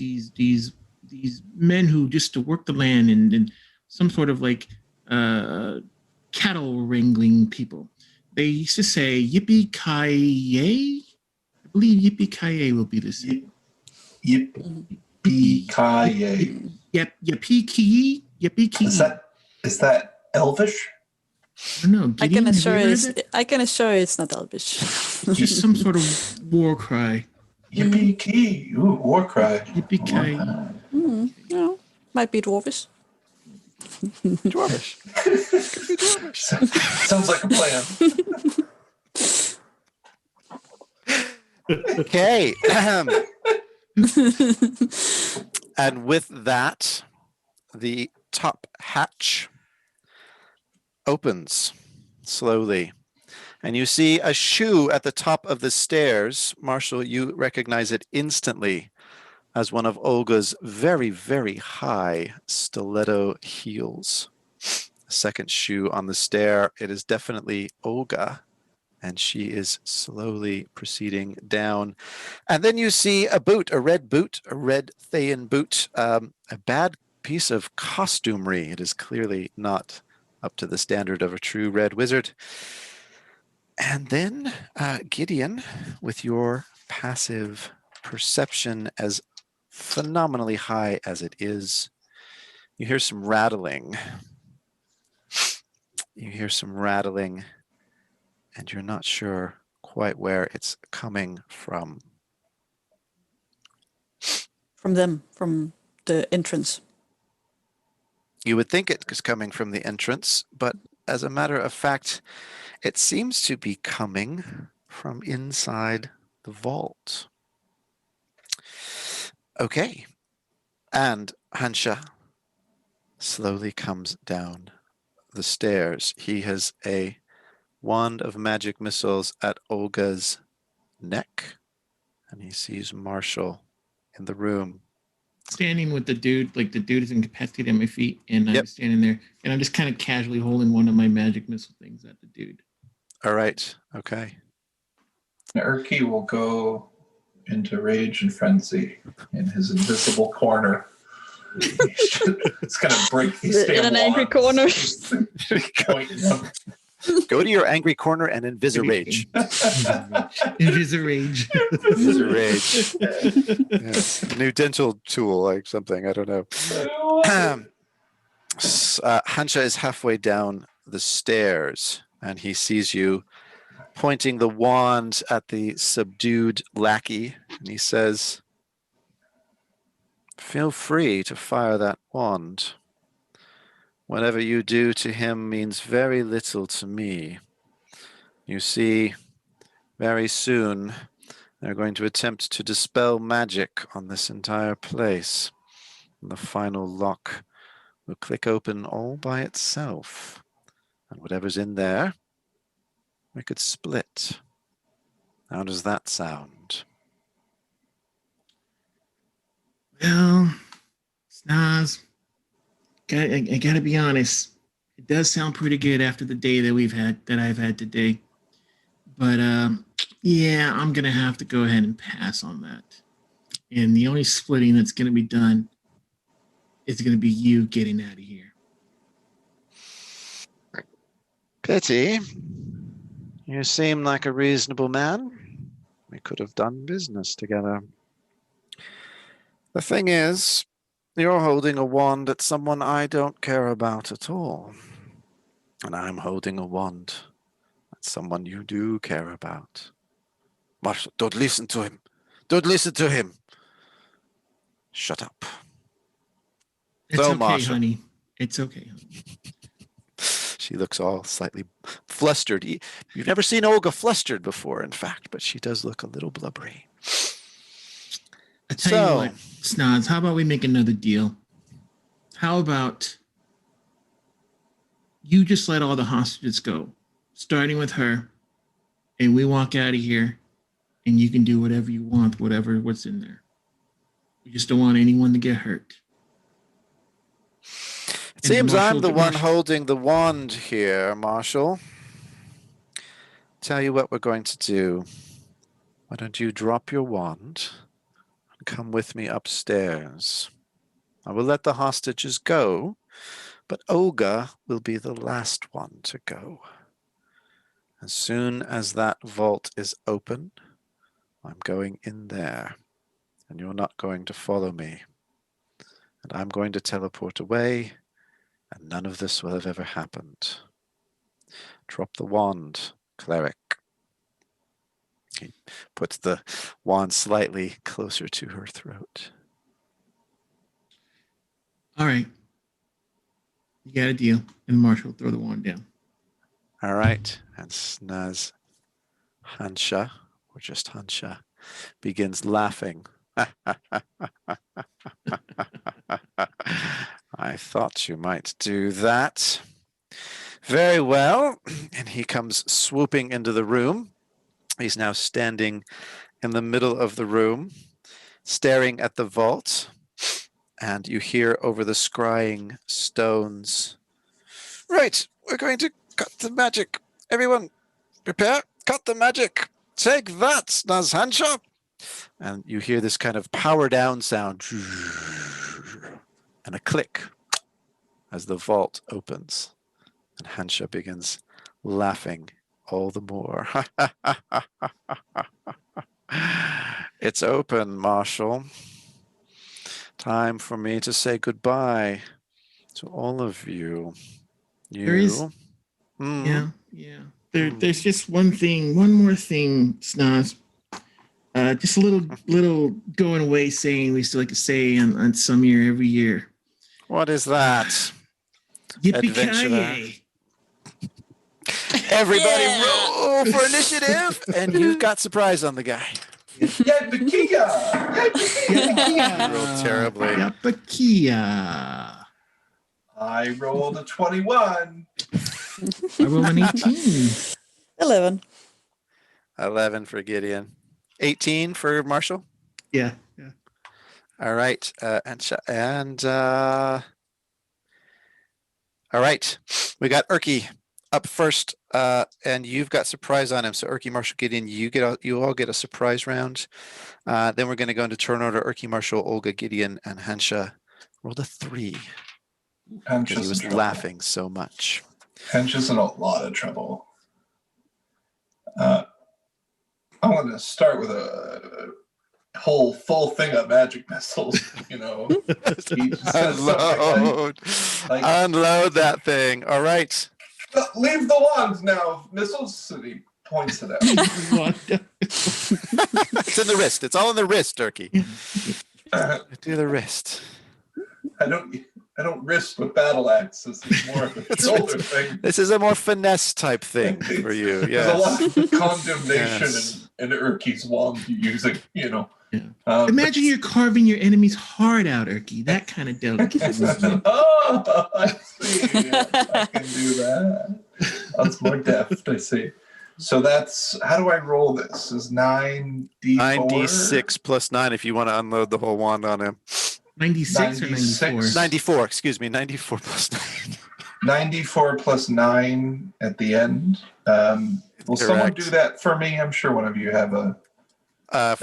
men who just to work the land and some sort of like cattle wrangling people. They used to say yippee-ki-yay. I believe yippee-ki-yay will be the same. Yippee-ki-yay. Yep, yippee-ki-yay. Yippee-ki-yay. Is that Elvish? I don't know. Gideon, I can assure it's not Elvish. Just some sort of war cry. Yippee-ki. Ooh, war cry. Yippee-ki-yay. No, might be Dwarvish. Dwarvish. Sounds like a plan. Okay. And with that, the top hatch opens slowly. And you see a shoe at the top of the stairs. Marshall, you recognize it instantly as one of Olga's very, very high stiletto heels. The second shoe on the stair, it is definitely Olga, and she is slowly proceeding down. And then you see a boot, a red Thayan boot, a bad piece of costumery. It is clearly not up to the standard of a true red wizard. And then Gideon, with your passive perception as phenomenally high as it is, you hear some rattling. You hear some rattling, and you're not sure quite where it's coming from. From them, from the entrance. You would think it is coming from the entrance, but as a matter of fact, it seems to be coming from inside the vault. Okay. And Hansha slowly comes down the stairs. He has a wand of magic missiles at Olga's neck, and he sees Marshall in the room. Standing with the dude, like the dude is incapacitated at my feet, and I'm standing there, and I'm just kind of casually holding one of my magic missile things at the dude. All right. Okay. Erki will go into rage and frenzy in his invisible corner. It's going to break these In an angry corner. Go to your angry corner and invisirage. Invisirage. Invisirage. Yes. New dental tool, like something. I don't know. Hansha is halfway down the stairs, and he sees you pointing the wand at the subdued lackey, and he says, "Feel free to fire that wand. Whatever you do to him means very little to me. You see, very soon they're going to attempt to dispel magic on this entire place. And the final lock will click open all by itself. And whatever's in there, we could split. How does that sound?" Well, Snaz, I gotta be honest. It does sound pretty good after the day that I've had today. But yeah, I'm gonna have to go ahead and pass on that. And the only splitting that's gonna be done is gonna be you getting out of here. Pity. You seem like a reasonable man. We could have done business together. The thing is, You're holding a wand at someone I don't care about at all. And I'm holding a wand at someone you do care about. Marshall, don't listen to him. Don't listen to him. Shut up. It's So, okay, Marshall. honey. It's okay, honey. She looks all slightly flustered. You've never seen Olga flustered before, in fact, but she does look a little blubbery. I tell you what, Snaz, how about we make another deal? How about you just let all the hostages go, starting with her, and we walk out of here, and you can do whatever you want, what's in there. We just don't want anyone to get hurt. It seems I'm the one holding the wand here, Marshall. Tell you what we're going to do. Why don't you drop your wand and come with me upstairs? I will let the hostages go, but Olga will be the last one to go. As soon as that vault is open, I'm going in there, and you're not going to follow me. And I'm going to teleport away, and none of this will have ever happened. Drop the wand, cleric. He puts the wand slightly closer to her throat. All right. You got a deal. And Marshall, throw the wand down. All right. And Snaz'Han'Sha, or just Hansha, begins laughing. I thought you might do that. Very well. And he comes swooping into the room. He's now standing in the middle of the room, staring at the vault. And you hear over the scrying stones, right, we're going to cut the magic. Everyone, prepare, cut the magic. Take that, Snaz'Han'Sha. And you hear this kind of power down sound and a click as the vault opens. And Hansha begins laughing all the more. It's open, Marshall. Time for me to say goodbye to all of you. There is, yeah. There's just one more thing, Snaz. Just a little going away saying we still like to say on some year every year. What is that? Yippee-ki-yay. Everybody roll for initiative, and you've got surprise on the guy. Yippee-ki-yay! Rolled terribly. Yippee-ki-yay. I rolled a 21. I rolled an 18. 11. 11 for Gideon. 18 for Marshall. Yeah. All right, all right, we got Erki up first, and you've got surprise on him. So Erki, Marshall, Gideon, you all get a surprise round. Then we're going to go into turn order. Erki, Marshall, Olga, Gideon, and Hansha rolled a 3 because he was laughing so much. Hansha's in a lot of trouble. I'm going to start with a whole full thing of magic missiles. You know, Unload that thing. All right. Leave the wand now, missiles. And he points it out. It's in the wrist. It's all in the wrist, Erki. Do the wrist. I don't wrist with battle axes. It's more of a shoulder thing. This is a more finesse type thing for you. There's a lot of condemnation in Erki's wand using, you know. Yeah. Imagine you're carving your enemy's heart out, Erki. That kind of delicacy. Oh, I see. I can do that. That's more deft, I see. So that's, how do I roll this? Is 9d4? 9d6 plus 9 if you want to unload the whole wand on him. 96 or 94? 94, excuse me. 94 plus 9. 94 plus 9 at the end. Will someone do that for me? I'm sure one of you have a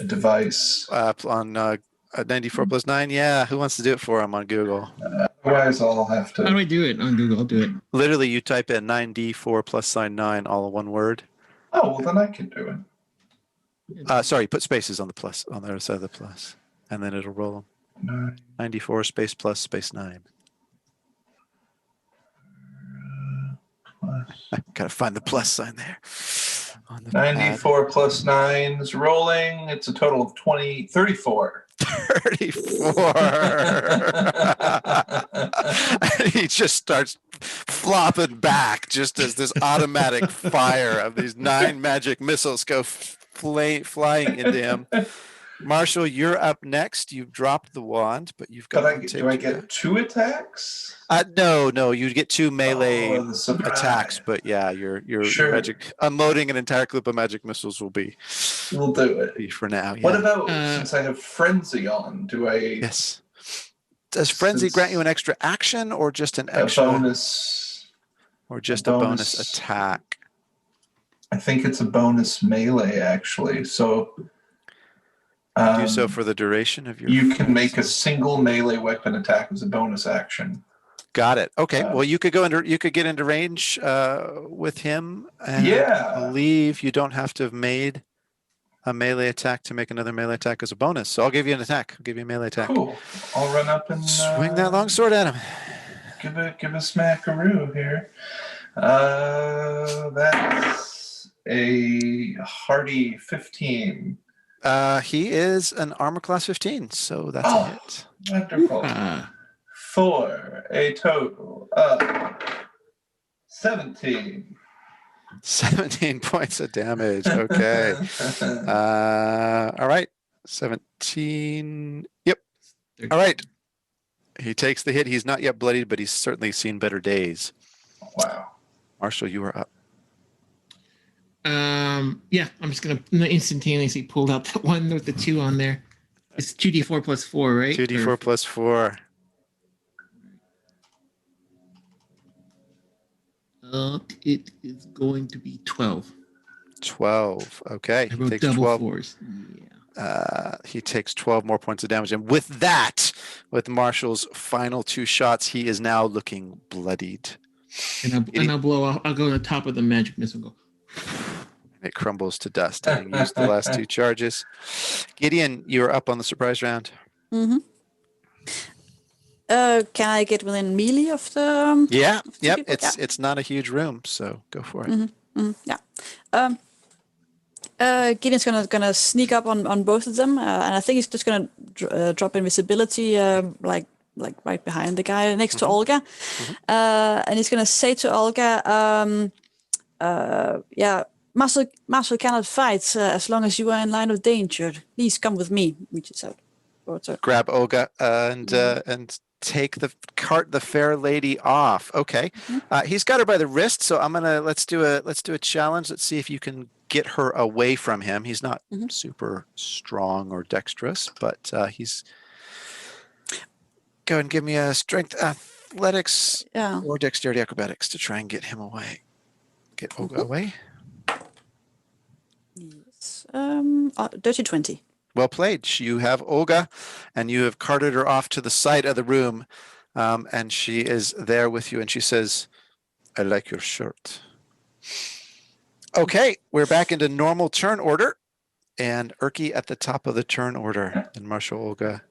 device. On 94 plus 9? Yeah, who wants to do it for him on Google? Otherwise, I'll have to. How do I do it on Google? I'll do it. Literally, you type in 9d4 plus sign 9 all in one word. Oh, well, then I can do it. Sorry, put spaces on the plus, on the other side of the plus, and then it'll roll them. 9. 94 space plus space 9. Gotta find the plus sign there. On the 94 plus 9 is rolling. It's a total of 34. 34. And he just starts flopping back just as this automatic fire of these 9 magic missiles go flying into him. Marshall, you're up next. You've dropped the wand, but you've got. Do I get 2 attacks? No. You get 2 melee attacks, but yeah, your Sure. magic unloading an entire clip of magic missiles will be. We'll do it. Be for now. Yeah. What about since I have frenzy on? Do I? Yes. Does frenzy grant you an extra action, or just an extra bonus, or just a bonus attack? I think it's a bonus melee, actually. So. Do so for the duration of your. You can make a single melee weapon attack as a bonus action. Got it. Okay. Well, you could get into range with him. And I believe you don't have to have made a melee attack to make another melee attack as a bonus. So I'll give you an attack. I'll give you a melee attack. Cool. I'll run up and swing that long sword at him. Give a smackaroo here. That's a hearty 15. He is an armor class 15, so that's a hit. Wonderful. For a total of 17. 17 points of damage. Okay. All right. 17. Yep. All right. He takes the hit. He's not yet bloodied, but he's certainly seen better days. Wow. Marshall, you are up. Yeah, I'm just gonna instantaneously pull out that one with the 2 on there. It's 2d4 plus 4, right? 2d4 plus 4. It is going to be 12. 12. Okay. I wrote takes double 12. 4s. Yeah. He takes 12 more points of damage, and with that, with Marshall's final 2 shots, he is now looking bloodied. And I'll blow off. I'll go on the top of the magic missile. And go. It crumbles to dust, having used the last 2 charges. Gideon, you're up on the surprise round. Mm-hmm. Can I get within melee of the? Yeah. Of the Yep. people? It's not a huge room, so go for it. Mm-hmm. Mm-hmm. Yeah. Gideon's gonna sneak up on both of them, and I think he's just gonna drop invisibility, like right behind the guy next to Olga, and he's gonna say to Olga, Marshall cannot fight as long as you are in line of danger. Please come with me. Reaches out. Grab Olga and take the fair lady off. Okay, he's got her by the wrist, so I'm gonna let's do a challenge. Let's see if you can get her away from him. He's not super strong or dexterous, but he's. Go and give me a strength athletics or dexterity acrobatics to try and get him away. Get Olga away. Yes. Dirty 20. Well played. You have Olga, and you have carted her off to the side of the room, and she is there with you, and she says, "I like your shirt." Okay, we're back into normal turn order, and Erki at the top of the turn order, and Marshall, Olga,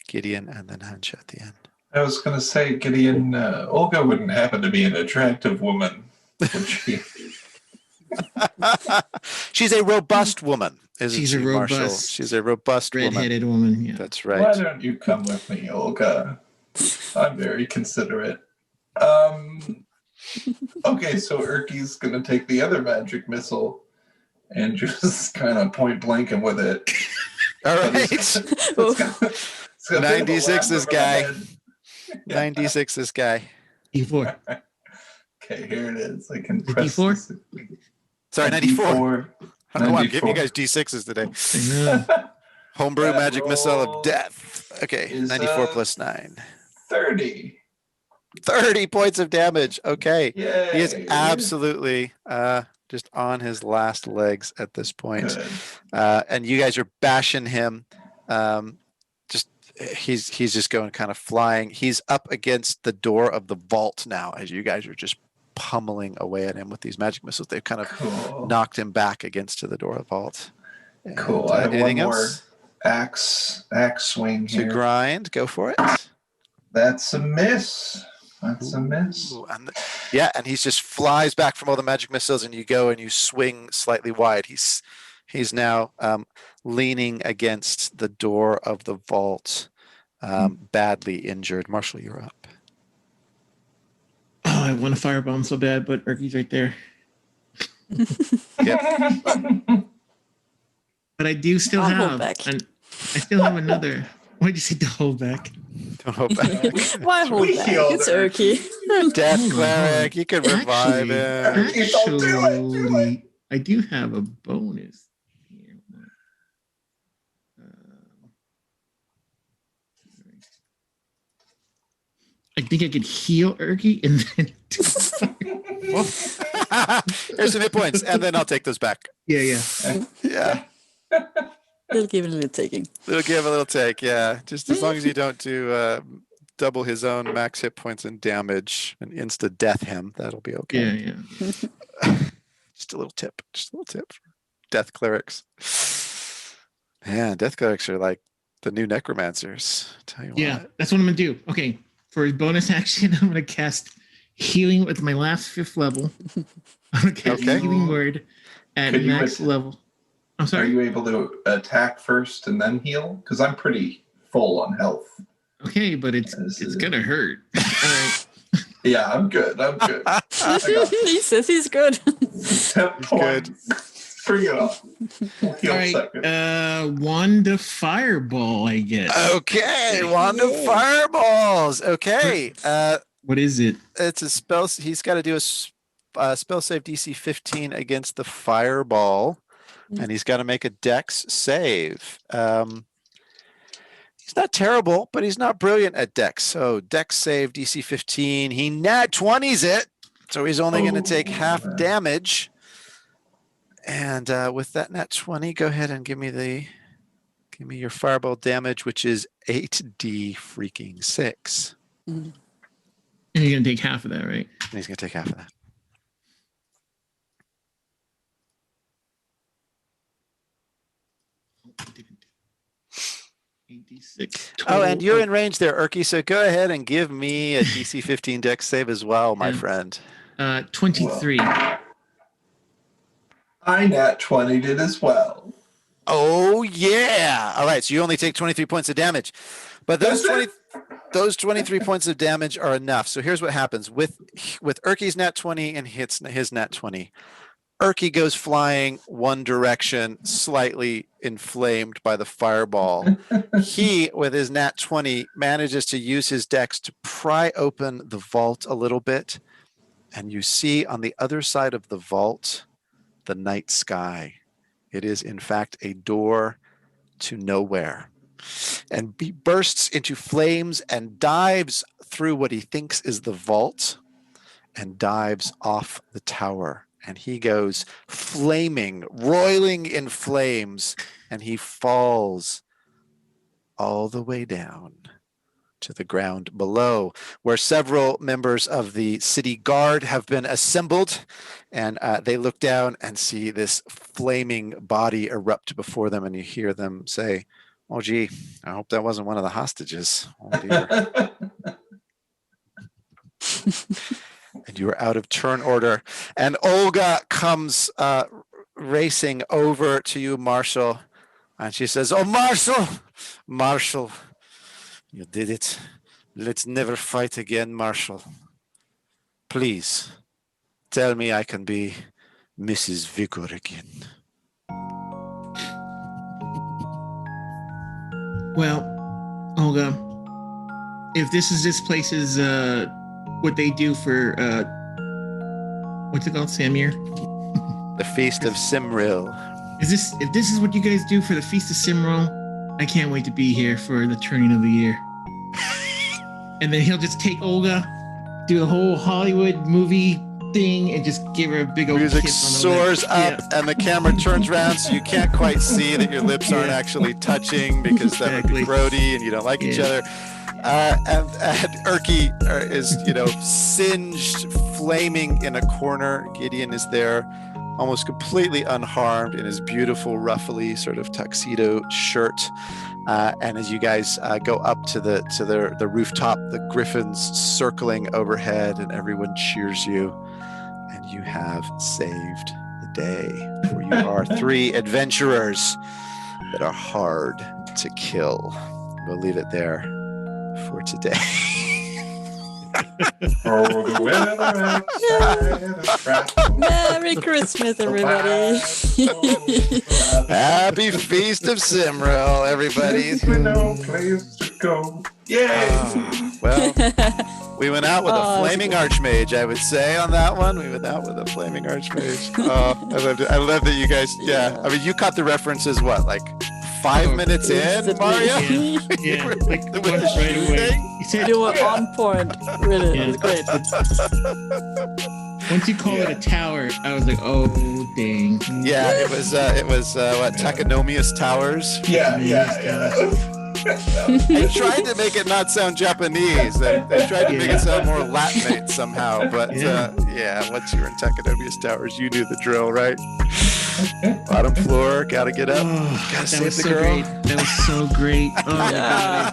Gideon, and then Hansha at the end. I was going to say, Gideon, Olga wouldn't happen to be an attractive woman, would she? She's a robust woman, isn't She's she, a robust, Marshall? She's a robust red-headed woman. Yeah. That's right. Why don't you come with me, Olga? I'm very considerate. Okay, so Erki's going to take the other magic missile and just kind of point blank him with it. All right. 96 this guy. 96 this guy. D4. Okay, here it is. I can press D4? this. Sorry, 94. I don't know why I'm giving you 94. guys D6s today. I know. Homebrew That magic missile roll of death. Okay, is, 94 plus 9. 30. 30 points of damage. Okay. Yay. He is absolutely just on his last legs at this point. Good. And you guys are bashing him. He's just going kind of flying. He's up against the door of the vault now as you guys are just pummeling away at him with these magic missiles. They've kind of knocked him back against to the door of the vault. Cool. And, I have one anything more. else? axe swing To here. grind, go for it. That's a miss. That's a miss. Ooh, and and he just flies back from all the magic missiles, and you go and you swing slightly wide. He's now leaning against the door of the vault, badly injured. Marshall, you're up. Oh, I want a firebomb so bad, but Erki's right there. Yep. But I do still I'll hold have, back. and I still have another. Why'd you say to hold back? Don't hold back. Why hold We back? killed It's her. Erki. Death Oh, cleric, you could revive him. Erki, don't do it, do it. Actually, I do have a bonus here. I think I could heal Erki and then. Here's some hit points, and then I'll take those back. Yeah. Yeah. Little give and little taking. Little give, a little take, yeah. Just as long as you don't do double his own max hit points and damage and insta-death him, that'll be okay. Yeah. Just a little tip. Just a little tip for death clerics. Man, death clerics are like the new necromancers. Tell you Yeah, what. that's what I'm gonna do. Okay, for his bonus action, I'm gonna cast healing with my last 5th level. I'm gonna cast Okay. healing word at Could you max level. I'm Are sorry. you able to attack first and then heal? Because I'm pretty full on health. Okay, but it's gonna hurt. All right. Yeah, I'm good. I'm good. I got He says he's good. 10 points. Bring it on. We'll heal All right. second. Wand of fireball, I guess. Okay, wand of fireballs. Okay, What is it? it's a spell. He's got to do a spell save DC 15 against the fireball, and he's got to make a Dex save. He's not terrible, but he's not brilliant at Dex. So Dex save DC 15. He nat 20s it, so he's only going to take half damage. And with that nat 20, go ahead and give me your fireball damage, which is 8d freaking 6. Mhm. And you're gonna take half of that, right? And he's going to take half of that. I didn't. 86. Oh, and you're in range there, Erki. So go ahead and give me a DC 15 Dex save as well, my Yeah. friend. 23. I nat 20'd it as well. Oh yeah! All right, so you only take 23 points of damage, but those That's it? those 23 points of damage are enough. So here's what happens with Erki's nat 20 and his nat 20. Erki goes flying one direction, slightly inflamed by the fireball. He, with his nat 20, manages to use his dex to pry open the vault a little bit, and you see on the other side of the vault the night sky. It is, in fact, a door to nowhere. And he bursts into flames and dives through what he thinks is the vault and dives off the tower. And he goes flaming, roiling in flames, and he falls all the way down to the ground below, where several members of the city guard have been assembled, and they look down and see this flaming body erupt before them, and you hear them say, "Oh gee, I hope that wasn't one of the hostages." Oh dear. And you are out of turn order, and Olga comes racing over to you, Marshall, and she says, "Oh, Marshall, you did it. Let's never fight again, Marshall. Please, tell me I can be Mrs. Vigour again." Well, Olga, if this place's what they do for what's it called, Samir? The Feast of Simril. If this is what you guys do for the Feast of Simril, I can't wait to be here for the turning of the year. And then he'll just take Olga, do the whole Hollywood movie thing, and just give her a big old Music kiss on the soars lips. up, and the camera turns around, so you can't quite see that your lips aren't Yeah. actually touching, because that would be Exactly. grody and you don't like each Yeah. other. And Erki is, singed, flaming in a corner. Gideon is there almost completely unharmed in his beautiful, ruffly sort of tuxedo shirt. And as you guys go up to the rooftop, the griffins circling overhead, and everyone cheers you, and you have saved the day. For you are 3 adventurers that are hard to kill. We'll leave it there for today. Oh, the weather outside is frightful. Merry Christmas, everybody. Happy Feast of Simril, everybody. With no place to go. Yay! Well, we went out with a flaming archmage, I would say, on that one. We went out with a flaming archmage. I loved it. I love that you guys, yeah. I mean, you caught the references, what, like 5 minutes in, Mario? Yeah, like the one right away. He said, You were on point. Really, Yeah. it was great. once you call it a tower, I was like, oh, dang. Yeah, it was what, Takanomius Towers? Yeah. I tried to make it not sound Japanese. I tried to make it sound more Latinate somehow. But once you were in Takanomius Towers, you knew the drill, right? Bottom floor, gotta get up, Oh, gotta that save was the so girl. great. That was so great. Oh my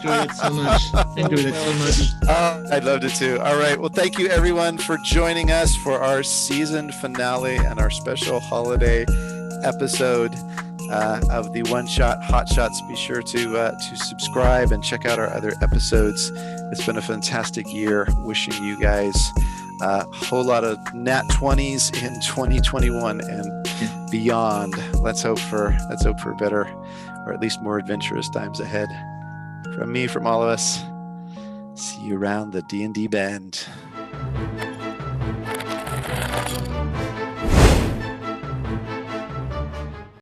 God, I enjoyed it so much. I'd love to too. All right. Well, thank you everyone for joining us for our season finale and our special holiday episode of the One Shot Hotshots. Be sure to subscribe and check out our other episodes. It's been a fantastic year. Wishing you guys a whole lot of nat 20s in 2021 and beyond. Let's hope for better, or at least more adventurous times ahead. From me, from all of us. See you around the D&D bend.